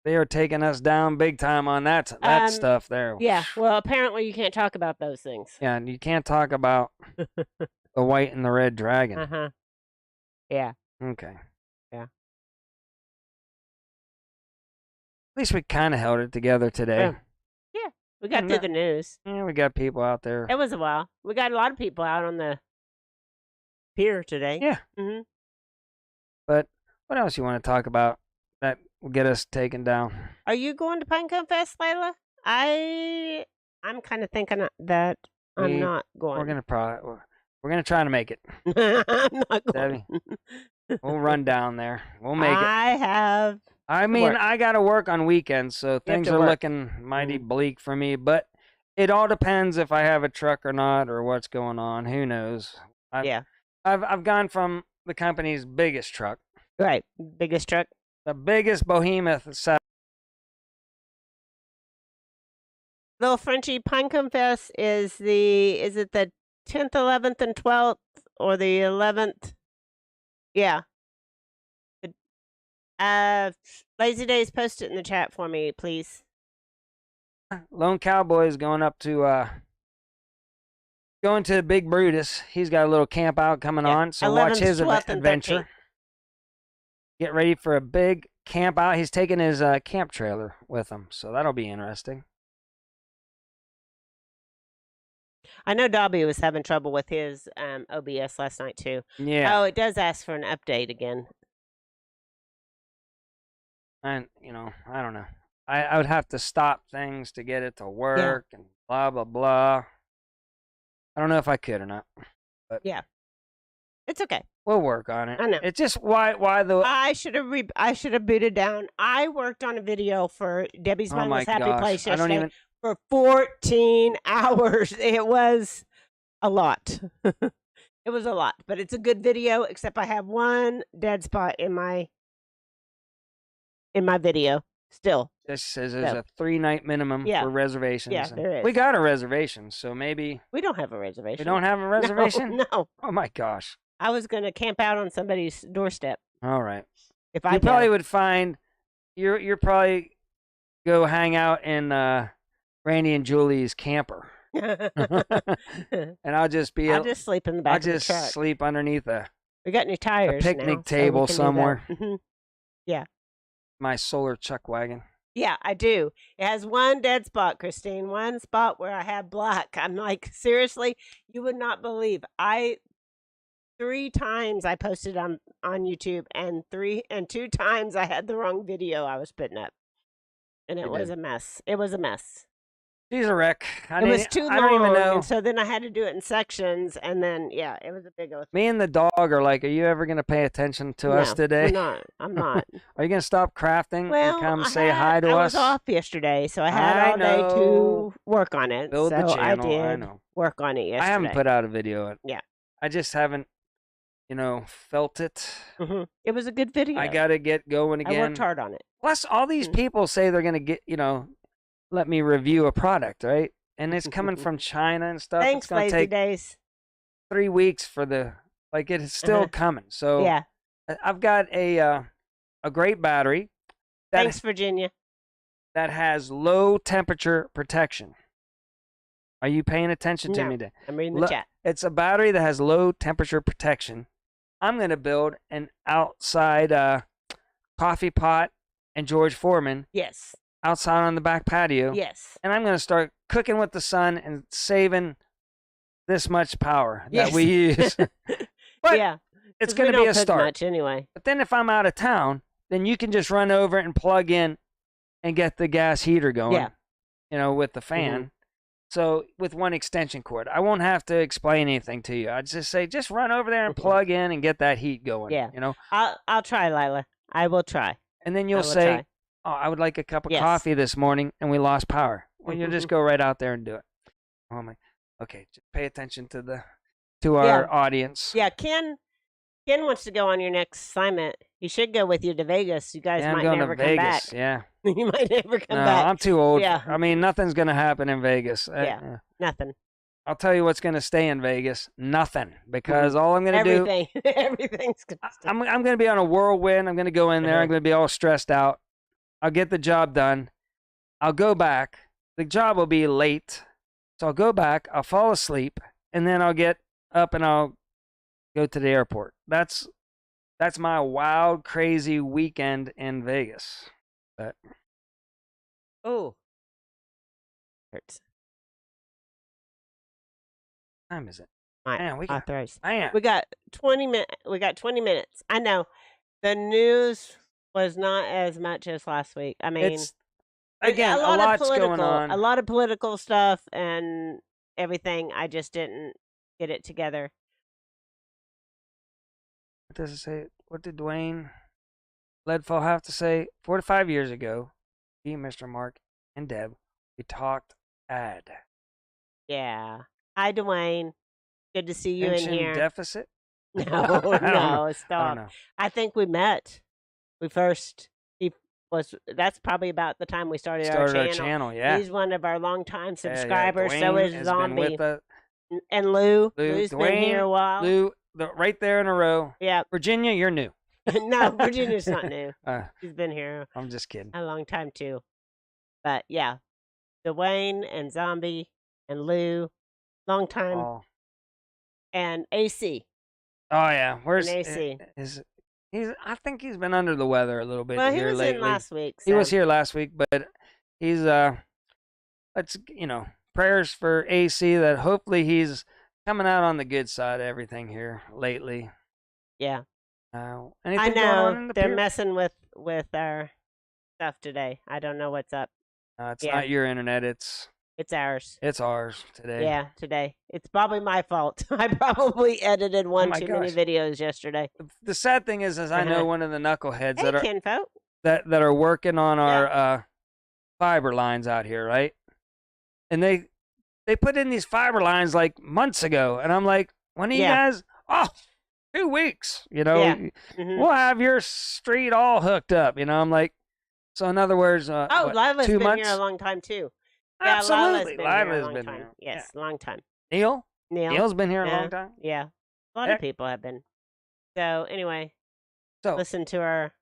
C: They are taking us down big time on that stuff there.
A: Yeah. Well, apparently you can't talk about those things.
C: Yeah, and you can't talk about the white and the red dragon.
A: Uh-huh. Yeah.
C: Okay.
A: Yeah.
C: At least we kind of held it together today.
A: Yeah. We got
C: And
A: through
C: that-
A: the news.
C: Yeah, we got people out there.
A: It was a while. We got a lot of people out on the pier today.
C: Yeah.
A: Mm-hmm.
C: But what else you want to talk about that will get us taken down?
A: Are you going to Pinecone Fest, Layla? I'm kind of thinking that I'm
C: We-
A: not going.
C: We're gonna try to make it.
A: I'm not
C: Debbie,
A: going.
C: we'll run down there. We'll make it.
A: I have.
C: I mean,
A: work.
C: I got to work on weekends, so things
A: to
C: are
A: work.
C: looking mighty bleak for me. But it all depends if I have a truck or not, or what's going on. Who knows?
A: Yeah.
C: I've gone from the company's biggest truck,
A: Right. Biggest truck.
C: the biggest behemoth.
A: Little Frenchie Pinecone Fest is it the 10th, 11th, and 12th, or the 11th? Yeah. Lazy Days, post it in the chat for me, please.
C: Lone Cowboy is going to Big Brutus. He's got a little camp out coming
A: Yeah.
C: on, so watch
A: 11th,
C: his
A: 12th, and
C: adventure.
A: 13th.
C: Get ready for a big camp out. He's taking his camp trailer with him, so that'll be interesting.
A: I know Dobby was having trouble with his OBS last night too.
C: Yeah,
A: Oh, it does ask for an update again.
C: and I don't know. I would have to stop things to get it to work and blah blah blah. I don't know if I could or not.
A: It's okay.
C: We'll work on it.
A: I know.
C: It's just why the
A: I should have booted down. I worked on a video for Debbie's
C: oh my
A: Mindless Happy
C: gosh.
A: Place
C: I don't
A: yesterday
C: even.
A: for 14 hours. It was a lot. It was a lot, but it's a good video. Except I have one dead spot in my video still.
C: This says there's
A: So.
C: a 3-night minimum
A: Yeah.
C: for reservations.
A: Yeah,
C: and
A: there
C: We
A: is.
C: got a reservation, so maybe
A: We don't have a reservation.
C: we don't have a reservation.
A: No.
C: Oh my gosh.
A: I was gonna camp out on somebody's doorstep
C: All right.
A: if I
C: You probably would find you're probably go hang out in Randy and Julie's camper,
A: could.
C: and I'll just be
A: I'll just sleep in the back
C: I'll
A: of the
C: just
A: truck.
C: sleep underneath
A: We got new tires. now,
C: picnic
A: so
C: table
A: we can do that.
C: somewhere.
A: Mhm.
C: my solar chuck wagon.
A: Yeah, I do. It has one dead spot, Christine. One spot where I have black. I'm like, seriously, you would not believe. 3 times I posted on YouTube, and 2 times I had the wrong video I was putting up, and it
C: You
A: was
C: did.
A: a mess. It was a mess.
C: She's a wreck.
A: It was too long,
C: I don't even know.
A: and so then I had to do it in sections, and then it was a big old.
C: Me and the dog are like, are you ever gonna pay attention to us
A: No,
C: today?
A: we're not. I'm not.
C: Are you gonna stop crafting
A: Well,
C: and come
A: I
C: say hi to
A: I
C: us?
A: was off yesterday, so I had
C: I
A: all day
C: know.
A: to work on it.
C: Build
A: so
C: the channel.
A: I did
C: I know.
A: work on it yesterday.
C: I haven't put out a video.
A: Yeah.
C: I just haven't. felt it.
A: It was a good video.
C: I got to get going
A: I
C: again.
A: worked hard on it.
C: Plus, all these people say they're going to let me review a product, right? And it's coming from China and stuff.
A: Thanks,
C: it's going to
A: Lazy
C: take
A: Days.
C: 3 weeks for it's still coming. So
A: Yeah.
C: I've got a great battery
A: Thanks, Virginia.
C: that has low temperature protection. Are you paying attention to
A: No.
C: me today?
A: I'm reading the chat.
C: It's a battery that has low temperature protection. I'm going to build an outside coffee pot and George Foreman
A: Yes.
C: outside on the back patio.
A: Yes.
C: And I'm going to start cooking with the sun and saving this much power that
A: Yes.
C: we use. But
A: yeah.
C: it's
A: 'Cause
C: going
A: we
C: to be
A: don't
C: a
A: cook
C: start.
A: much anyway.
C: But then if I'm out of town, then you can just run over and plug in and get the gas heater going,
A: Yeah.
C: with the fan. So with one extension cord, I won't have to explain anything to you. I'd just say, just run over there and plug in and get that heat going.
A: Yeah.
C: You know.
A: I'll try, Lila. I will try.
C: And then
A: I
C: you'll
A: will
C: say,
A: try.
C: "Oh, I would like a cup of
A: Yes.
C: coffee this morning, and we lost power." Well, you'll just go right out there and do it. Oh, I'm like, okay, just pay attention to our audience.
A: Yeah, Ken wants to go on your next assignment. He should go with you to Vegas. You guys
C: Yeah, I'm
A: might
C: going
A: never
C: to
A: come back.
C: Vegas. Yeah.
A: You might never come
C: No,
A: back.
C: I'm too old.
A: Yeah.
C: I mean, nothing's gonna happen in Vegas.
A: Yeah. Nothing.
C: I'll tell you what's gonna stay in Vegas. Nothing, because all I'm gonna do,
A: Everything. Everything's good.
C: I'm gonna be on a whirlwind. I'm gonna go in there.
A: Uh-huh.
C: I'm gonna be all stressed out. I'll get the job done. I'll go back. The job will be late, so I'll go back. I'll fall asleep, and then I'll get up and I'll go to the airport. That's my wild, crazy weekend in Vegas. But
A: Oh. Hurts.
C: what time is it?
A: All
C: Man, we got.
A: Authorized.
C: Man,
A: We got 20 minutes. We got 20 minutes. I know. The news was not as much as last week. I mean,
C: it's again
A: a
C: a
A: lot of
C: lot's
A: political,
C: going on.
A: a lot of political stuff and everything. I just didn't get it together.
C: What does it say? What did Dwayne Ledford have to say? 4 to 5 years ago, he, Mr. Mark, and Deb, we talked ad.
A: Yeah. Hi, Dwayne. Good to see you
C: Pension
A: in here.
C: deficit?
A: No,
C: I don't know.
A: no,
C: I don't
A: stop.
C: know.
A: I think we met. That's probably about the time we started our channel.
C: yeah.
A: He's one of our longtime
C: Yeah, yeah.
A: subscribers. So
C: Dwayne
A: is
C: has been
A: Zombie.
C: with us.
A: And Lou.
C: Lou,
A: Lou's been here a
C: Dwayne,
A: while.
C: Lou, right there in a row.
A: Yeah.
C: Virginia, you're new.
A: No, Virginia's not new.
C: Uh,
A: She's been here
C: I'm just kidding.
A: a long time too. But yeah, Dwayne and Zombie and Lou, long time,
C: Oh,
A: and AC.
C: oh yeah. Where's
A: AC.
C: I think he's been under the weather a little bit
A: Well, he
C: here
A: was
C: lately.
A: in last week.
C: He was
A: so-
C: here last week, but he's let's prayers for AC that hopefully he's coming out on the good side of everything here lately.
A: Yeah,
C: Anything
A: I
C: going on in
A: know
C: the
A: they're
C: pier?
A: messing with our stuff today. I don't know what's up.
C: It's
A: yeah.
C: not your internet. It's
A: ours.
C: it's ours today.
A: Yeah, today. It's probably my fault. I probably edited one
C: my
A: too many
C: gosh.
A: videos yesterday.
C: The sad thing is I know one of the knuckleheads
A: Hey,
C: that are
A: kinfolk.
C: that are working on our fiber lines out here, right? And they put in these fiber lines like months ago, and I'm like, when are you
A: Yeah.
C: guys? Oh, 2 weeks. You know,
A: Yeah. Mhm.
C: we'll have your street all hooked up. You know, I'm like, so in other words,
A: Oh,
C: what,
A: Lila's
C: 2
A: been
C: months?
A: here a long time too. Yeah,
C: Absolutely,
A: Lila's been here a
C: Lila's
A: long
C: been
A: time.
C: here.
A: Yes, long time.
C: Yeah. Neil,
A: Neil.
C: Neil's been here a
A: Yeah.
C: long time.
A: Yeah, a lot
C: Yeah.
A: of people have been. So anyway,
C: So
A: listen to our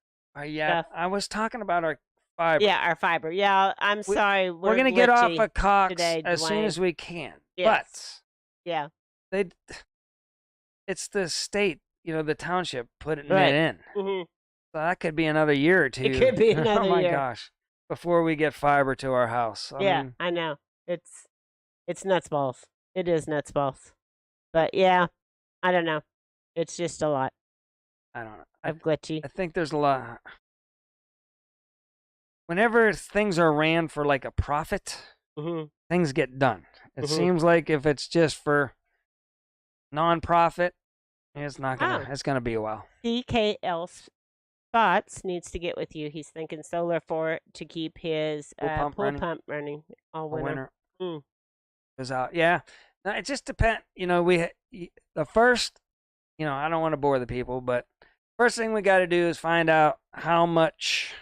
C: yeah,
A: stuff.
C: I was talking about our fiber.
A: yeah our fiber. Yeah, I'm sorry.
C: We're gonna get off
A: glitchy.
C: of Cox
A: today,
C: as soon
A: Dwayne.
C: as we can.
A: Yes. Yeah.
C: But it's the state, the township putting
A: Right.
C: it in.
A: hmm
C: So that could be another year or two.
A: could be another
C: Oh my
A: year.
C: gosh! Before we get fiber to our house.
A: Yeah,
C: mean,
A: I know. It's nuts balls. It is nuts balls. But yeah, I don't know. It's just a lot
C: I don't know.
A: of glitchy.
C: I think there's a lot. Whenever things are ran for like a profit,
A: hmm
C: things get done. It
A: Mhm.
C: seems like if it's just for non-profit, it's not gonna.
A: Oh.
C: It's gonna be a while.
A: DKL Spots needs to get with you. He's thinking solar for it to keep his
C: Pool
A: pool
C: pump running.
A: pump running all
C: A
A: winter.
C: winter
A: Mm.
C: goes out. Yeah. No, it just depends. The first I don't want to bore the people, but first thing we got to do is find out how much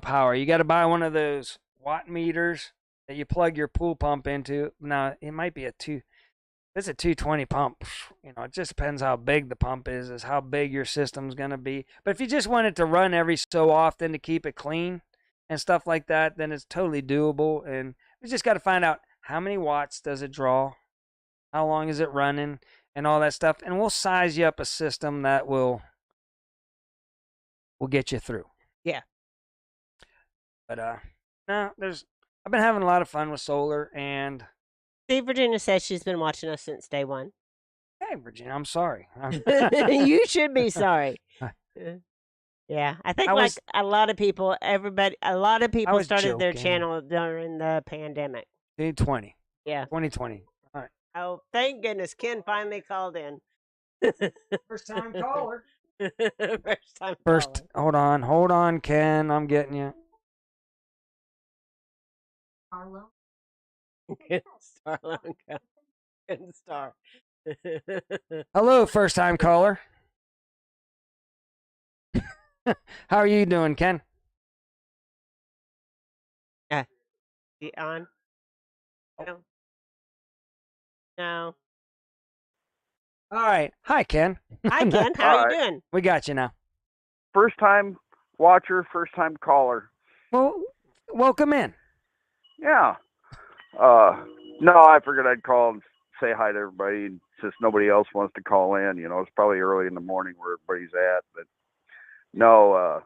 C: power. You got to buy one of those watt meters that you plug your pool pump into. Now, it might be it's a 220 pump. It just depends how big the pump is how big your system's going to be. But if you just want it to run every so often to keep it clean and stuff like that, then it's totally doable. And we just got to find out how many watts does it draw, how long is it running, and all that stuff. And we'll size you up a system that will get you through.
A: Yeah.
C: But no, I've been having a lot of fun with solar. And
A: See, Virginia says she's been watching us since day one.
C: hey, Virginia, I'm sorry.
A: You should be sorry. Yeah, I think a lot of people, started their
C: joking.
A: channel during the pandemic.
C: 2020.
A: Yeah.
C: 2020. All right.
A: Oh, thank goodness Ken finally called in.
C: First time caller.
A: First time
C: First, hold on, Ken. I'm getting you.
A: caller. Good star, Longo. Good star.
C: Hello, first time caller. How are you doing, Ken?
A: You on? No. No.
C: All right. Hi, Ken.
A: Hi, Ken. How are
E: All
A: you
E: right.
A: doing?
C: We got you now.
E: First time watcher, first time caller.
C: Well, welcome in.
E: Yeah. No, I figured I'd call and say hi to everybody since nobody else wants to call in. It's probably early in the morning where everybody's at. But no, I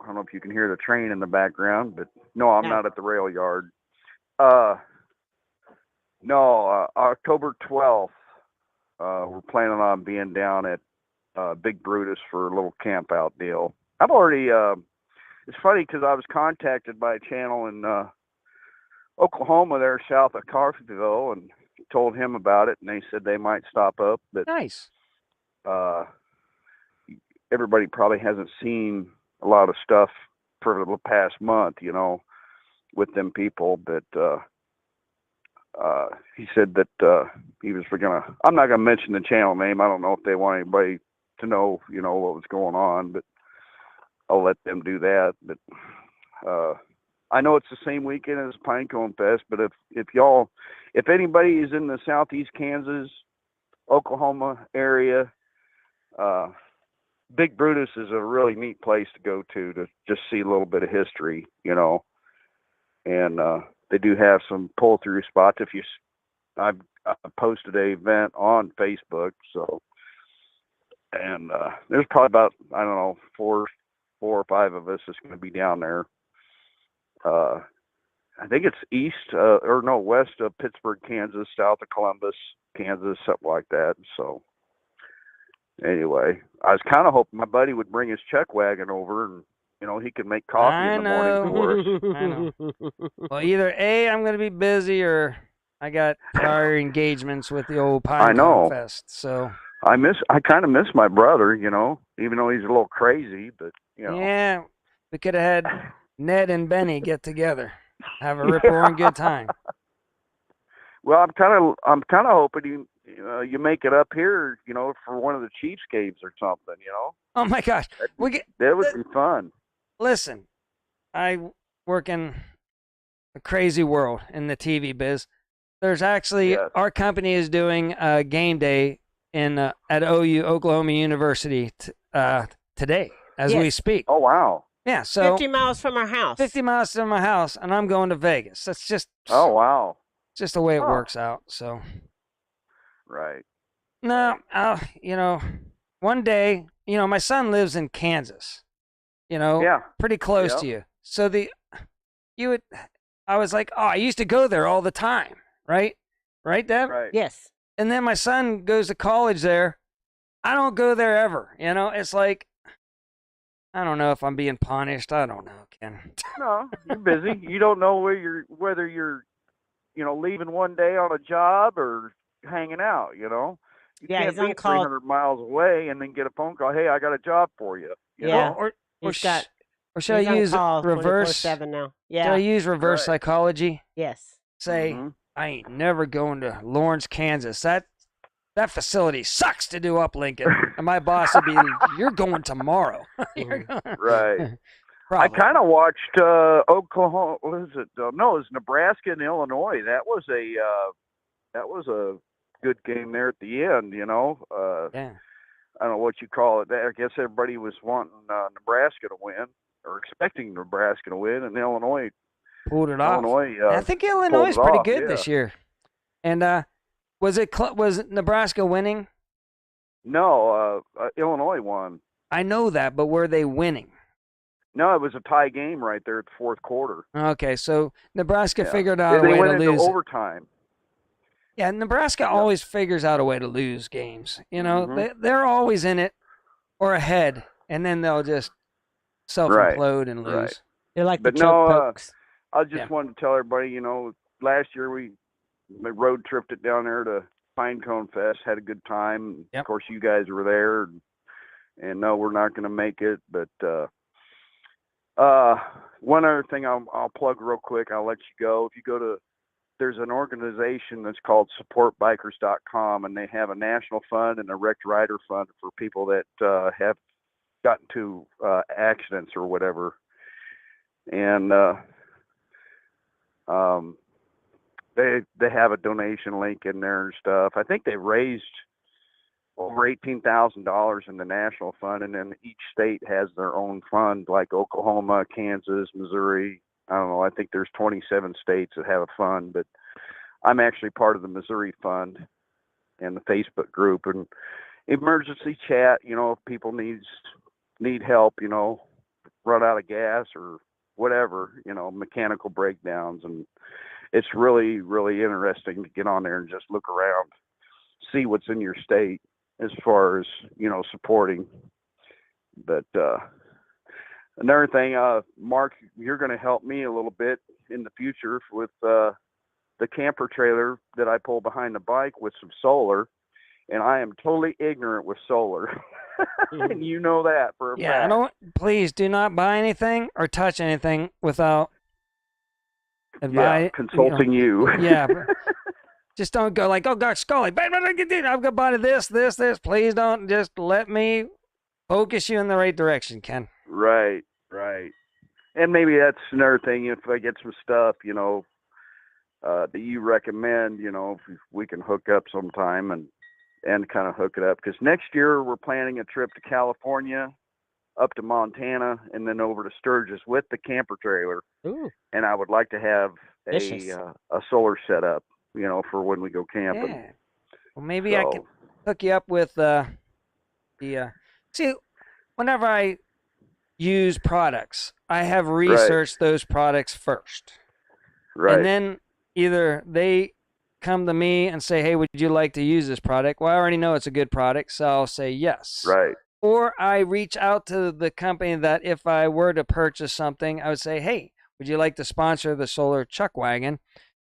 E: don't know if you can hear the train in the background, but no, I'm not at the rail yard. No, October 12th, we're planning on being down at Big Brutus for a little camp out deal. I've already, it's funny because I was contacted by a channel in Oklahoma there south of Coffeyville and told him about it, and they said they might stop up. But
C: Nice.
E: everybody probably hasn't seen a lot of stuff for the past month, with them people. But he said that he was I'm not gonna mention the channel name. I don't know if they want anybody to know, what was going on, but I'll let them do that. But I know it's the same weekend as Pinecone Fest, but if anybody is in the southeast Kansas, Oklahoma area, Big Brutus is a really neat place to go to just see a little bit of history, and they do have some pull through spots. I've posted an event on Facebook, so, and there's probably about, I don't know, four or five of us that's going to be down there. I think it's west of Pittsburgh, Kansas, south of Columbus, Kansas, something like that. So anyway, I was kind of hoping my buddy would bring his chuck wagon over and, he could make coffee in the morning for us.
C: I know. Well, either A, I'm going to be busy, or I got prior engagements with the old Pinecone Fest. So
E: I kind of miss my brother, even though he's a little crazy, but
C: yeah, we could have had Ned and Benny get together, have a rip roaring good time.
E: Well, I'm kind of hoping you make it up here, for one of the Chiefscapes or something,
C: Oh my gosh,
E: that would be fun.
C: Listen, I work in a crazy world in the TV biz. There's actually our company is doing a game day at OU Oklahoma University today as we speak.
E: Oh wow!
C: Yeah, so
A: 50 miles from our house.
C: 50 miles from my house, and I'm going to Vegas. That's just
E: wow!
C: Just the way it works out. So
E: right.
C: No, one day, my son lives in Kansas. Pretty close to you. So I was like, I used to go there all the time, right? Right, Deb?
E: Right.
A: Yes.
C: And then my son goes to college there. I don't go there ever. It's like, I don't know if I'm being punished. I don't know, Ken.
E: No, you're busy. You don't know whether you're, leaving one day on a job or hanging out, You can't
A: he's on
E: be
A: call.
E: 300 miles away and then get a phone call, hey, I got a job for you. You know?
C: Or should I use reverse?
A: 7 now.
C: Should I
A: Yeah.
C: use reverse psychology?
A: Yes.
C: Say, I ain't never going to Lawrence, Kansas. that facility sucks to do uplink. And my boss would be, you're going tomorrow. You're going.
E: Right. I
C: Probably.
E: kind of watched Oklahoma. What is it? No, it was Nebraska and Illinois. That was a good game there at the end.
C: Yeah.
E: I don't know what you call it. I guess everybody was wanting Nebraska to win or expecting Nebraska to win, and Illinois
C: Pulled it off.
E: Illinois.
C: I think Illinois is
E: pulled it
C: pretty
E: off,
C: good
E: yeah.
C: this year. And was Nebraska winning?
E: No, Illinois won.
C: I know that, but were they winning?
E: No, it was a tie game right there at the fourth quarter.
C: Okay, so Nebraska
E: Yeah.
C: figured out
E: They
C: a way
E: went
C: to
E: into
C: lose.
E: overtime.
C: Yeah, Nebraska always figures out a way to lose games.
E: Mhm.
C: They're always in it or ahead, and then they'll just self-implode and lose.
E: right.
A: They're like
E: But
A: the choke
E: no,
A: pokes.
E: I just
C: Yeah.
E: wanted to tell everybody, last year we road tripped it down there to Pinecone Fest, had a good time.
C: Yep.
E: Of course, you guys were there, and no, we're not going to make it. But one other thing I'll plug real quick. I'll let you go. If you go to, there's an organization that's called supportbikers.com, and they have a national fund and a wrecked rider fund for people that have gotten to accidents or whatever. And they have a donation link in there and stuff. I think they raised over $18,000 in the national fund, and then each state has their own fund, like Oklahoma, Kansas, Missouri. I don't know. I think there's 27 states that have a fund, but I'm actually part of the Missouri fund and the Facebook group and emergency chat. If people need help, run out of gas or whatever, mechanical breakdowns, and it's really, really interesting to get on there and just look around, see what's in your state as far as, supporting. But another thing, Mark, you're going to help me a little bit in the future with the camper trailer that I pull behind the bike with some solar, and I am totally ignorant with solar. And you know that for a
C: Yeah,
E: fact.
C: please do not buy anything or touch anything without advice.
E: Consulting you.
C: Yeah. Just don't go like, oh gosh, Scully, I'm going to buy this. Please don't. Just let me focus you in the right direction, Ken.
E: Right. And maybe that's another thing. If I get some stuff, that you recommend, if we can hook up sometime and kind of hook it up. Because next year we're planning a trip to California, up to Montana, and then over to Sturgis with the camper trailer.
A: Ooh.
E: And I would like to have
A: Vicious.
E: a solar setup, for when we go camping.
C: Yeah. Well, maybe I can hook you up with see, whenever I use products, I have researched those products first.
E: Right.
C: And then either they come to me and say, hey, would you like to use this product? Well, I already know it's a good product, so I'll say yes.
E: Right.
C: Or I reach out to the company that if I were to purchase something, I would say, hey, would you like to sponsor the solar chuck wagon?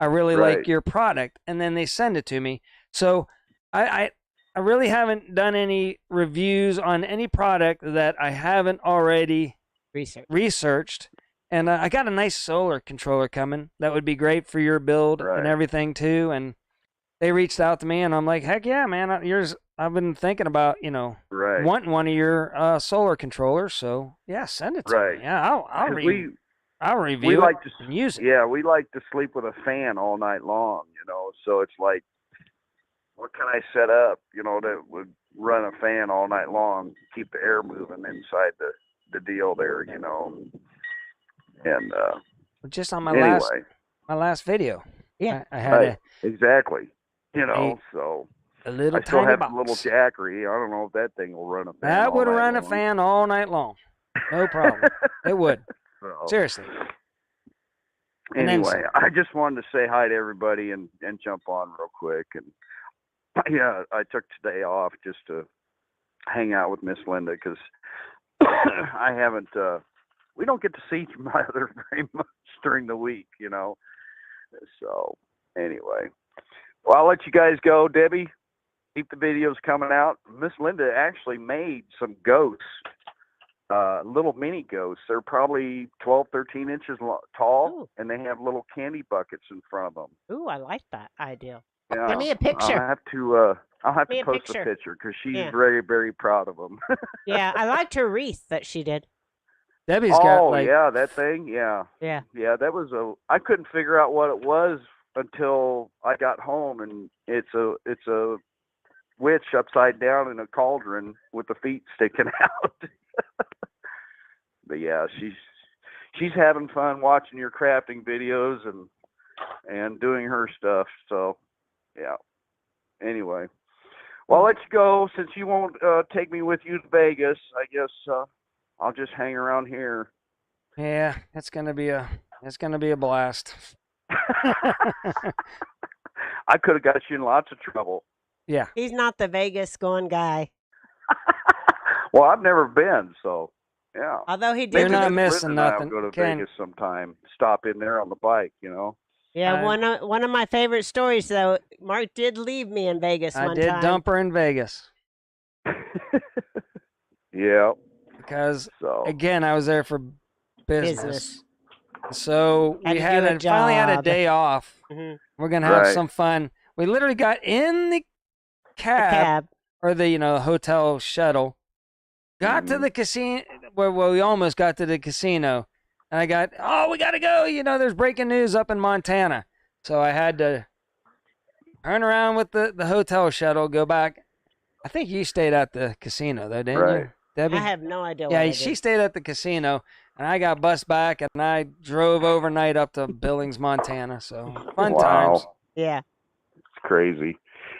C: I really like your product. And then they send it to me. So I really haven't done any reviews on any product that I haven't already researched. And I got a nice solar controller coming. That would be great for your build and everything too. And they reached out to me, and I'm like, heck yeah, man. I've been thinking about, wanting one of your solar controllers. So yeah, send it to me. Yeah, I'll review it and use it.
E: Yeah, we like to sleep with a fan all night long, so it's like, what can I set up, that would run a fan all night long, keep the air moving inside the deal there, and
C: just on my
E: anyway.
C: last video.
A: Yeah.
C: I had
E: exactly. So
C: a little
E: I still
C: tiny
E: have
C: box.
E: a little Jackery. I don't know if that thing will run a fan.
C: That would
E: all night
C: run a
E: long.
C: fan all night long. No problem. It would.
E: So,
C: Seriously. And then
E: anyway, I just wanted to say hi to everybody and jump on real quick. And yeah, I took today off just to hang out with Miss Linda because I haven't. We don't get to see my other very much during the week, So anyway, well, I'll let you guys go, Debbie. Keep the videos coming out. Miss Linda actually made some goats. Little mini ghosts. They're probably 12, 13 inches tall,
A: Ooh.
E: and they have little candy buckets in front of them.
A: Ooh, I like that idea.
E: Yeah,
A: Give me a picture.
E: I have to. I'll have
A: Me
E: to
A: a
E: post
A: picture.
E: a picture because she's
A: Yeah.
E: very, very proud of them.
A: Yeah, I liked her wreath that she did.
C: Debbie's got
E: Oh
C: like
E: yeah, that thing. Yeah,
A: Yeah.
E: yeah. That was I couldn't figure out what it was until I got home, and it's a witch upside down in a cauldron with the feet sticking out. But yeah, she's having fun watching your crafting videos and doing her stuff. So yeah. Anyway, well, I'll let you go since you won't take me with you to Vegas. I guess I'll just hang around here.
C: yeah, it's gonna be a blast.
E: I could have got you in lots of trouble.
C: Yeah.
A: He's not the Vegas going guy.
E: Well, I've never been, so yeah.
A: Although he did.
C: You're not
E: Linda
C: missing
E: and I'll
C: nothing.
E: go to
C: Ken.
E: Vegas sometime. Stop in there on the bike, you know.
A: Yeah,
C: I-
A: one of my favorite stories though. Mark did leave me in Vegas
C: I
A: one
C: did
A: time.
C: dump her in Vegas
E: Yeah.
C: because
E: So
C: again I was there for business.
A: Business.
C: So
A: Had
C: we
A: to
C: had
A: do a
C: finally had a
A: job.
C: day off.
A: Mhm.
C: We're gonna have
E: Right.
C: some fun. We literally got in the
A: The
C: cab,
A: cab.
C: or the hotel shuttle. Got to
E: Mhm.
C: the casino. Well, we almost got to the casino, and I got, we gotta go. There's breaking news up in Montana, so I had to turn around with the hotel shuttle, go back. I think you stayed at the casino though, didn't
E: Right.
C: you, Debbie?
A: I have no idea what
C: Yeah,
A: I
C: she
A: did.
C: stayed at the casino, and I got bus back, and I drove overnight up to Billings, Montana. So fun times.
A: Yeah.
E: It's crazy.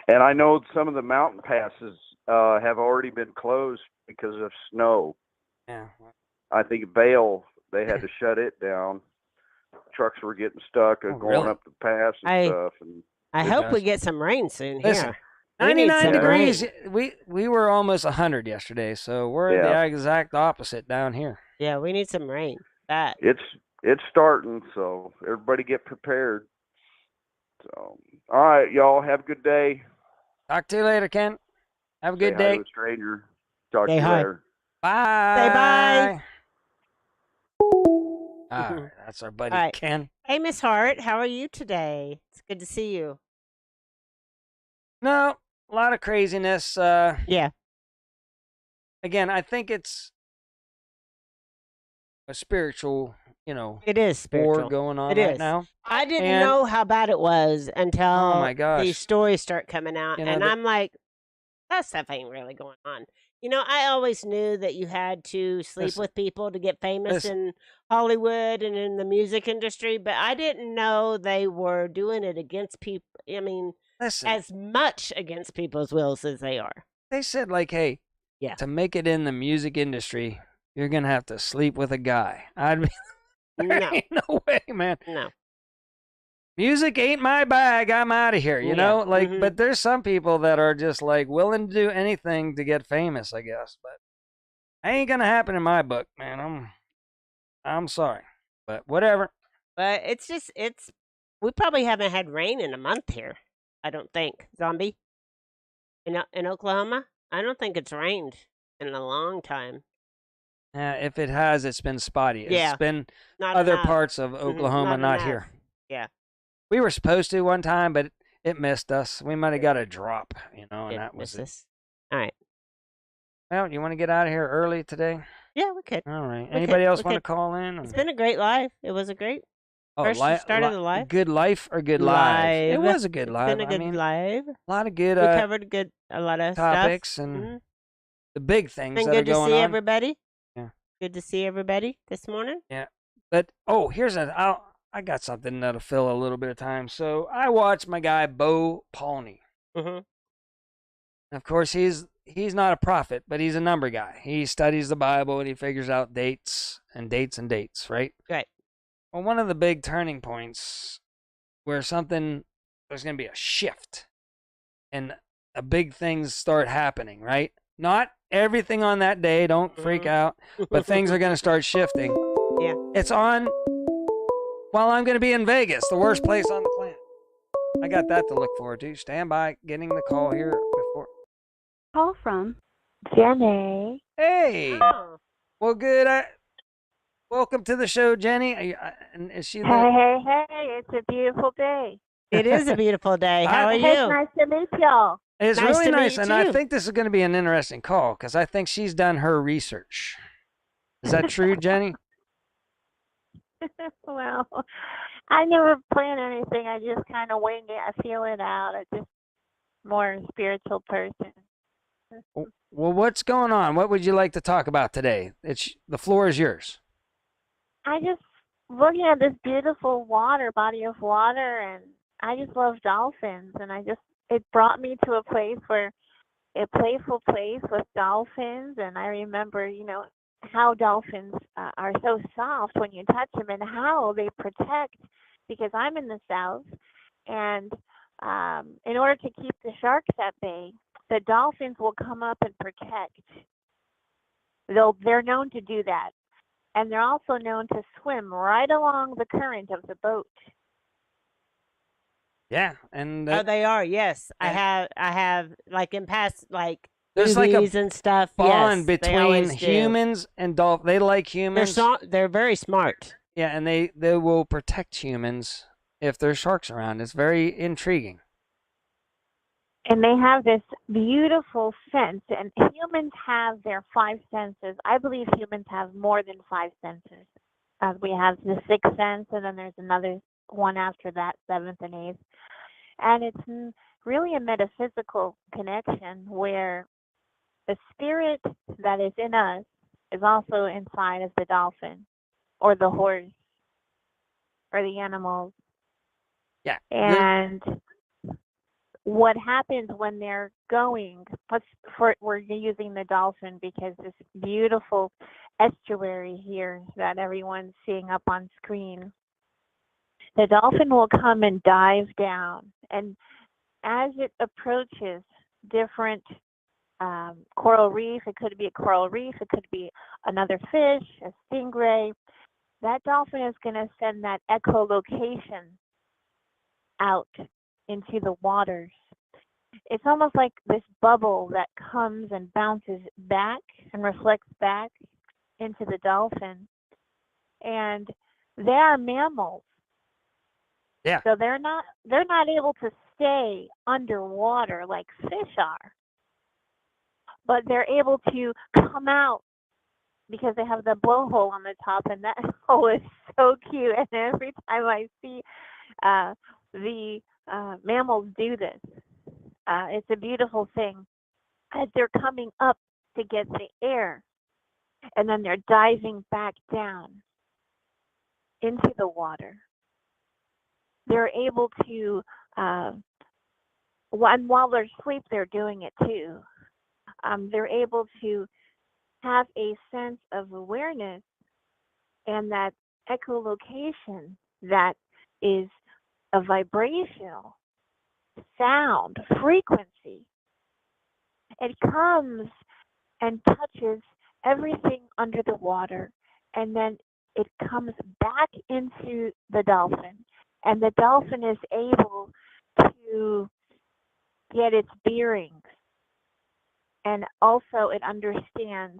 E: And I know some of the mountain passes have already been closed because of snow.
C: Yeah.
E: I think Vail, they had to shut it down. Trucks were getting stuck
C: Oh,
E: going
C: really?
E: up the pass and
A: I-
E: stuff. And
A: I
C: Good
A: hope we
C: gosh.
A: get some rain soon
C: Listen,
A: here. We need
C: 99
A: some
C: degrees.
A: rain.
C: We were almost 100 yesterday, so we're
E: Yeah.
C: the exact opposite down here.
A: Yeah, we need some rain. That.
E: it's starting, so everybody get prepared. So, all right, y'all, have a good day.
C: Talk to you later, Ken. Have a
E: Say
C: good
E: hi
C: day.
E: to a stranger. Talk
A: Say
E: to you
A: hi.
E: later.
C: Bye.
A: Say bye.
C: All right, that's our buddy
A: All right.
C: Ken.
A: Hey, Miss Hart, how are you today? It's good to see you.
C: No, a lot of craziness.
A: Yeah.
C: Again, I think it's a spiritual,
A: It is
C: war
A: spiritual.
C: going on
A: It
C: right
A: is.
C: now.
A: I didn't
C: And-
A: know how bad it was until
C: Oh my gosh.
A: these stories start coming out. And
C: the-
A: I'm like, that stuff ain't really going on. I always knew that you had to sleep
C: Listen.
A: with people to get famous
C: Listen.
A: in Hollywood and in the music industry, but I didn't know they were doing it against people. I mean,
C: Listen,
A: as much against people's wills as they are.
C: they said like, hey,
A: Yeah.
C: to make it in the music industry, you're gonna have to sleep with a guy. I'd be there
A: No.
C: ain't no way, man.
A: No.
C: Music ain't my bag. I'm out of here. You
A: Yeah.
C: know, like,
A: Mhm.
C: but there's some people that are just like willing to do anything to get famous, I guess. But ain't gonna happen in my book, man. I'm sorry, but whatever.
A: But we probably haven't had rain in a month here. I don't think. Zombie? In Oklahoma? I don't think it's rained in a long time.
C: If it has, it's been spotty.
A: Yeah.
C: It's been
A: Not
C: other
A: enough.
C: parts of Oklahoma,
A: not
C: not
A: enough.
C: here.
A: Yeah.
C: We were supposed to one time, but it missed us. We might have got a drop, and
A: It
C: that was it.
A: misses. All right.
C: Well, you want to get out of here early today?
A: Yeah, we could.
C: All right.
A: could-
C: Anybody else
A: we
C: want to
A: could.
C: call in?
A: It's been a great live. It was a great. first start of the live?
C: Good life or good live? It
A: Live.
C: was a good
A: It's
C: live.
A: been a good live.
C: A lot of good
A: We covered a lot of
C: topics
A: stuff.
C: and
A: Mhm.
C: the big things
A: Been
C: that
A: good
C: are
A: to
C: going
A: see
C: on.
A: everybody.
C: Yeah.
A: Good to see everybody this morning.
C: But I got something that'll fill a little bit of time. So I watched my guy Bo Pawnee.
A: Mm-hmm.
C: Of course, he's not a prophet, but he's a number guy. He studies the Bible and he figures out dates and dates and dates, right?
A: Right.
C: Well, one of the big turning points where there's going to be a shift and a big things start happening, right? Not everything on that day, don't freak out, but things are going to start shifting.
A: Yeah.
C: It's on while I'm going to be in Vegas, the worst place on the planet. I got that to look forward to. Stand by, getting the call here before.
F: Call from Jenny.
C: Hey,
A: Oh.
C: well, good. Welcome to the show, Jenny. And is she
F: Hey,
C: there?
F: hey, hey, it's a beautiful day.
A: It is a beautiful day. How are
F: Hey,
A: you?
F: nice to meet y'all.
C: It's
A: Nice
C: really
A: to meet
C: nice,
A: you
C: and I
A: too.
C: think this is going to be an interesting call because I think she's done her research. Is that true, Jenny?
F: Well, I never plan anything. I just kind of wing it. I feel it out. I'm just more a spiritual person.
C: Well, what's going on? What would you like to talk about today? The floor is yours.
F: I just looking at this beautiful body of water, and I just love dolphins, and it brought me to a place where a playful place with dolphins, and I remember, how dolphins are so soft when you touch them, and how they protect. Because I'm in the South, and in order to keep the sharks at bay, the dolphins will come up and protect. They're known to do that. And they're also known to swim right along the current of the boat.
C: Yeah, and
A: Oh, they are. Yes,
C: and-
A: I have like in past
C: there's like a
A: movies and stuff.
C: bond
A: Yes, they
C: between
A: always do.
C: humans and dolphins. They like
A: They're
C: humans.
A: they're very smart.
C: Yeah, and they will protect humans if there's sharks around. It's very intriguing.
F: And they have this beautiful sense. And humans have their five senses. I believe humans have more than five senses. We have the sixth sense, and then there's another one after that, seventh and eighth. And it's really a metaphysical connection where the spirit that is in us is also inside of the dolphin or the horse or the animals.
C: Yeah.
F: And what happens when they're going, we're using the dolphin because this beautiful estuary here that everyone's seeing up on screen, the dolphin will come and dive down. And as it approaches different coral reef, it could be a coral reef, it could be another fish, a stingray, that dolphin is going to send that echolocation out into the waters. It's almost like this bubble that comes and bounces back and reflects back into the dolphin. And they are mammals.
C: Yeah.
F: So they're not able to stay underwater like fish are. But they're able to come out because they have the blowhole on the top, and that hole is so cute. And every time I see the mammals do this, it's a beautiful thing. As they're coming up to get the air, and then they're diving back down into the water. They're able to, and while they're asleep, they're doing it too. They're able to have a sense of awareness and that echolocation that is a vibrational sound frequency. It comes and touches everything under the water, and then it comes back into the dolphin, and the dolphin is able to get its bearings, and also it understands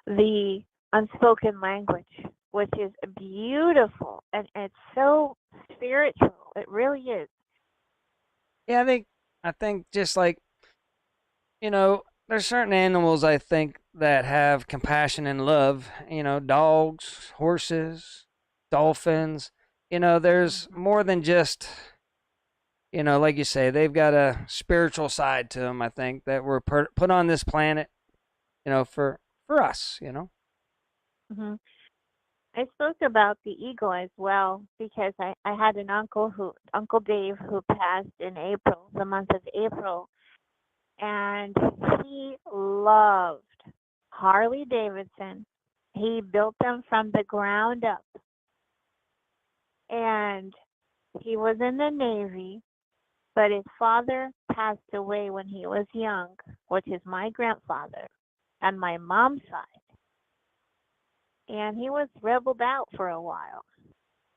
F: the unspoken language, which is beautiful, and it's so spiritual. It really is.
C: Yeah, I think just like, there's certain animals I think that have compassion and love, dogs, horses, dolphins, there's more than just, like you say, they've got a spiritual side to them, I think, that were put on this planet, for us,
F: Mm-hmm. I spoke about the eagle as well because I had an Uncle Dave, who passed in April, the month of April, and he loved Harley Davidson. He built them from the ground up, and he was in the Navy, but his father passed away when he was young, which is my grandfather on my mom's side. And he was rebelled out for a while.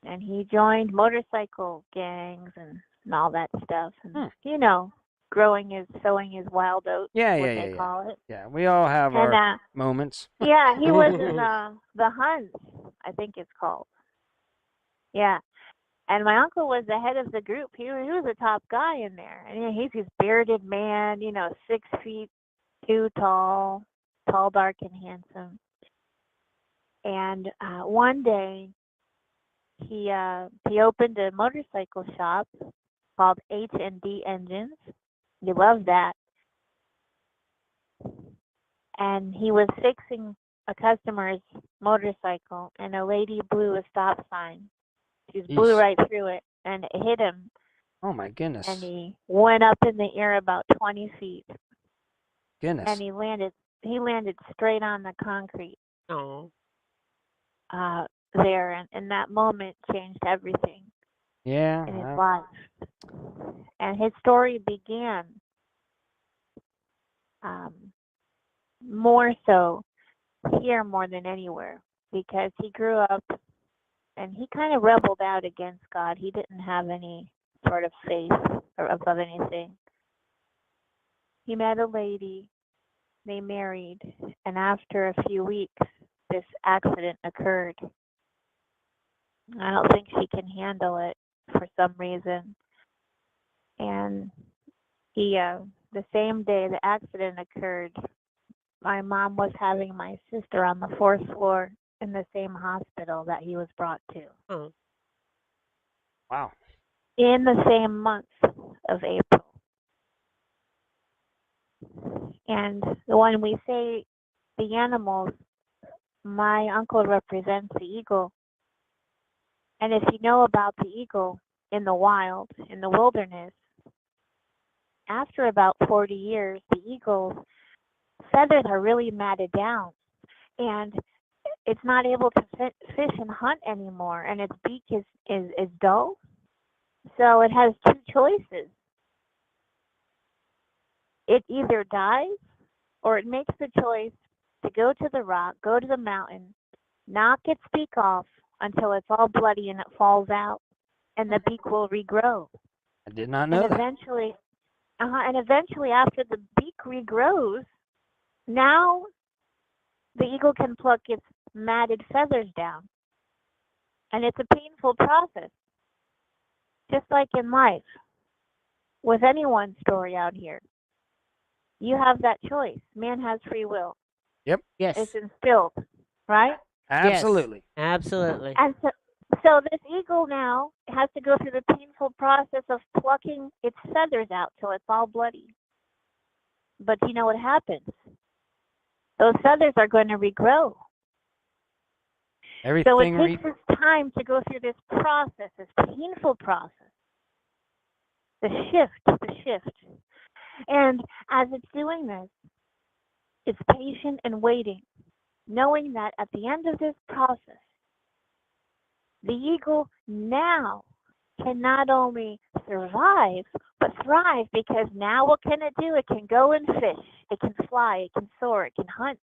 F: And he joined motorcycle gangs and all that stuff. And, sowing his wild oats, they call it.
C: Yeah, we all have our moments.
F: Yeah, he was in the Huns, I think it's called. Yeah. And my uncle was the head of the group. He was a top guy in there. And he's this bearded man, 6'2" tall, dark, and handsome. And one day, he opened a motorcycle shop called H&D Engines. He loved that. And he was fixing a customer's motorcycle, and a lady blew a stop sign. She blew
C: Jeez.
F: right through it, and it hit him,
C: Oh my goodness.
F: and he went up in the air about 20 feet,
C: Goodness.
F: and he landed straight on the concrete
A: Oh.
F: there, and that moment changed everything
C: Yeah.
F: in his life. And his story began more so here more than anywhere, because he grew up and he kind of rebelled out against God. He didn't have any sort of faith or above anything. He met a lady, they married, and after a few weeks, this accident occurred. I don't think she can handle it for some reason. And the same day the accident occurred, my mom was having my sister on the 4th floor in the same hospital that he was brought to.
A: Oh.
C: Wow.
F: In the same month of April. And when we say the animals, my uncle represents the eagle. And if you know about the eagle in the wild, in the wilderness, after about 40 years, the eagle's feathers are really matted down. And it's not able to fish and hunt anymore, and its beak is dull. So it has two choices. It either dies, or it makes the choice to go to the rock, go to the mountain, knock its beak off until it's all bloody and it falls out, and the beak will regrow.
C: I did not know
F: And
C: that.
F: eventually, after the beak regrows, now the eagle can pluck its matted feathers down. And it's a painful process. Just like in life, with anyone's story out here, you have that choice. Man has free will.
C: Yep.
A: Yes.
F: It's instilled, right?
C: Absolutely.
A: Yes. Absolutely.
F: And so this eagle now has to go through the painful process of plucking its feathers out till it's all bloody. But you know what happens? Those feathers are going to regrow.
C: Everything
F: So it takes this time to go through this process, this painful process. The shift. And as it's doing this, it's patient and waiting, knowing that at the end of this process, the eagle now can not only survive, but thrive, because now what can it do? It can go and fish. It can fly. It can soar. It can hunt.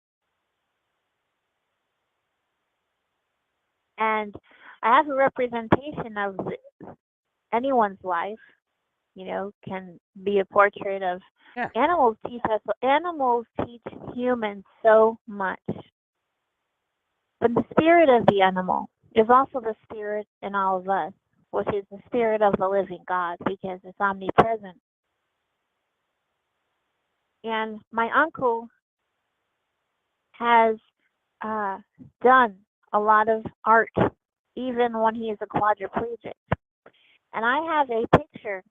F: And I have a representation of anyone's life, can be a portrait of animals. Animals teach humans so much. But the spirit of the animal is also the spirit in all of us, which is the spirit of the living God, because it's omnipresent. And my uncle has done a lot of art, even when he is a quadriplegic. And I have a picture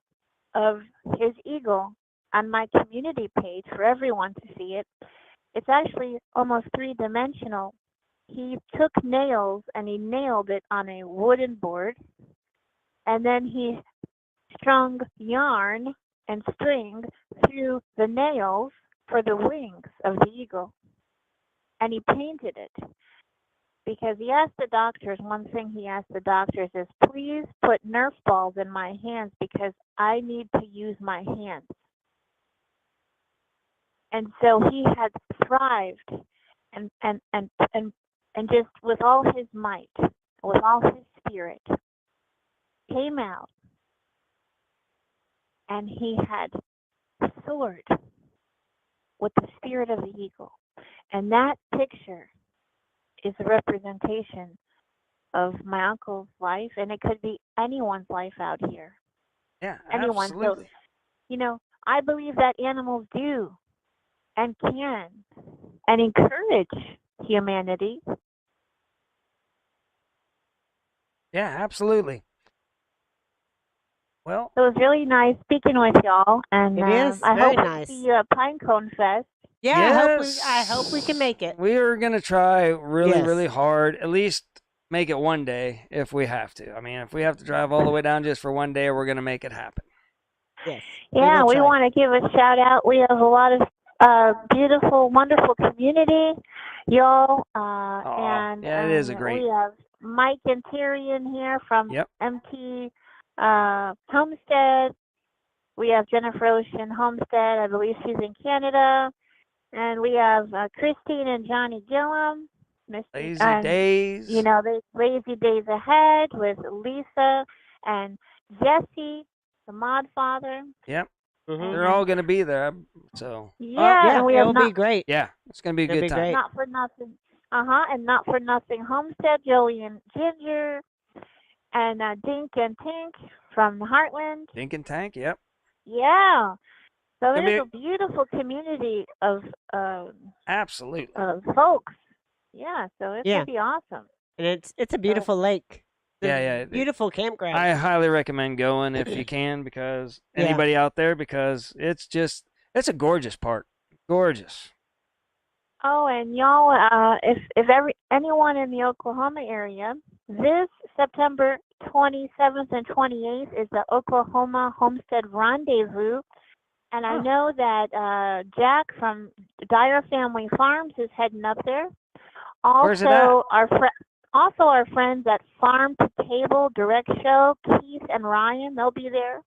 F: of his eagle on my community page for everyone to see it. It's actually almost three-dimensional. He took nails and he nailed it on a wooden board, and then he strung yarn and string through the nails for the wings of the eagle. And he painted it. Because he asked the doctors, one thing he asked the doctors is, please put Nerf balls in my hands because I need to use my hands. And so he had thrived and just with all his might, with all his spirit, came out, and he had soared with the spirit of the eagle. And that picture is a representation of my uncle's life, and it could be anyone's life out here.
C: Yeah,
F: Anyone. So,
C: absolutely.
F: I believe that animals do and can and encourage humanity.
C: Yeah, absolutely. Well,
F: So it was really nice speaking with y'all, and
A: It is
F: I
A: very
F: hope
A: nice.
F: to see you at Pinecone Fest.
A: Yeah, I hope we can make it.
C: We are going to try really,
A: Yes.
C: really hard, at least make it one day if we have to. I mean, if we have to drive all the way down just for one day, we're going to make it happen.
A: Yes.
F: Yeah, we
A: try.
F: want to give a shout out. We have a lot of beautiful, wonderful community, y'all. And
C: yeah, it is a great.
F: We have Mike and Tyrion here from
C: Yep.
F: MT Homestead. We have Jennifer Ocean Homestead. I believe she's in Canada. And we have Christine and Johnny Gillum.
C: Lazy
F: and,
C: Days.
F: The Lazy Days Ahead with Lisa and Jesse, the Mod Father.
C: Yep.
A: Mhm.
C: They're all going to be there. So.
F: Yeah, and we have
A: it'll be great.
C: Yeah, it's going to be a
A: It'll
C: good
A: be
C: time.
A: great.
F: Not for nothing. And Not for Nothing Homestead, Joey and Ginger, and Dink and Tink from the Heartland.
C: Dink and Tank, yep.
F: Yeah. So
C: Gonna
F: it's a beautiful community of
C: Absolutely.
F: folks. Yeah, so it's
A: Yeah.
F: gonna be awesome.
A: And it's a beautiful lake. It's a
C: Yeah.
A: Beautiful campground.
C: I highly recommend going if you can, because
A: Yeah.
C: anybody out there, because it's a gorgeous park. Gorgeous.
F: Oh, and y'all, if anyone in the Oklahoma area, this September 27th and 28th is the Oklahoma Homestead Rendezvous, and I know that Jack from Dyer Family Farms is heading up there. Also,
C: Where's it at?
F: our friends at Farm to Table Direct Show, Keith and Ryan, they'll be there.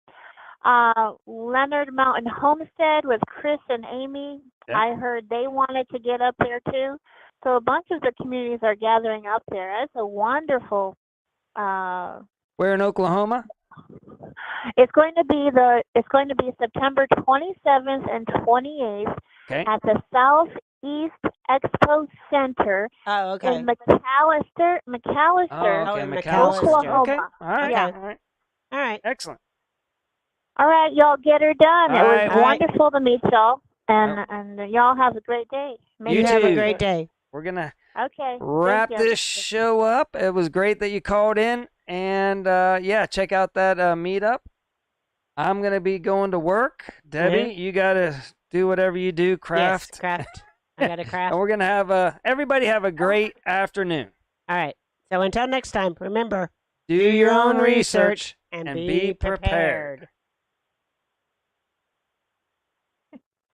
F: Leonard Mountain Homestead with Chris and Amy.
C: Yep.
F: I heard they wanted to get up there too. So a bunch of the communities are gathering up there. That's a wonderful.
C: Where in Oklahoma?
F: It's going to be September 27th and 28th
C: Okay.
F: at the Southeast Expo Center
A: Oh, okay.
F: in McAllister,
C: Oh, okay.
A: in
C: McAllister.
F: Oklahoma.
C: Okay. All right.
F: Yeah.
C: All right.
A: All right.
C: Excellent.
F: All right, y'all get her done.
C: All
F: It was
C: right.
A: All right.
F: wonderful to meet y'all, and y'all have a great day. Make
C: You
F: it
A: have a
C: too.
A: great day.
C: We're going to
F: Okay.
C: wrap
F: thank you.
C: this show up. It was great that you called in. And check out that meetup. I'm going to be going to work. Debbie, you got to do whatever you do, craft.
A: Yes, craft. I got to craft.
C: And we're going to have everybody have a great afternoon.
A: All right. So until next time, remember,
C: Do your own research and be prepared.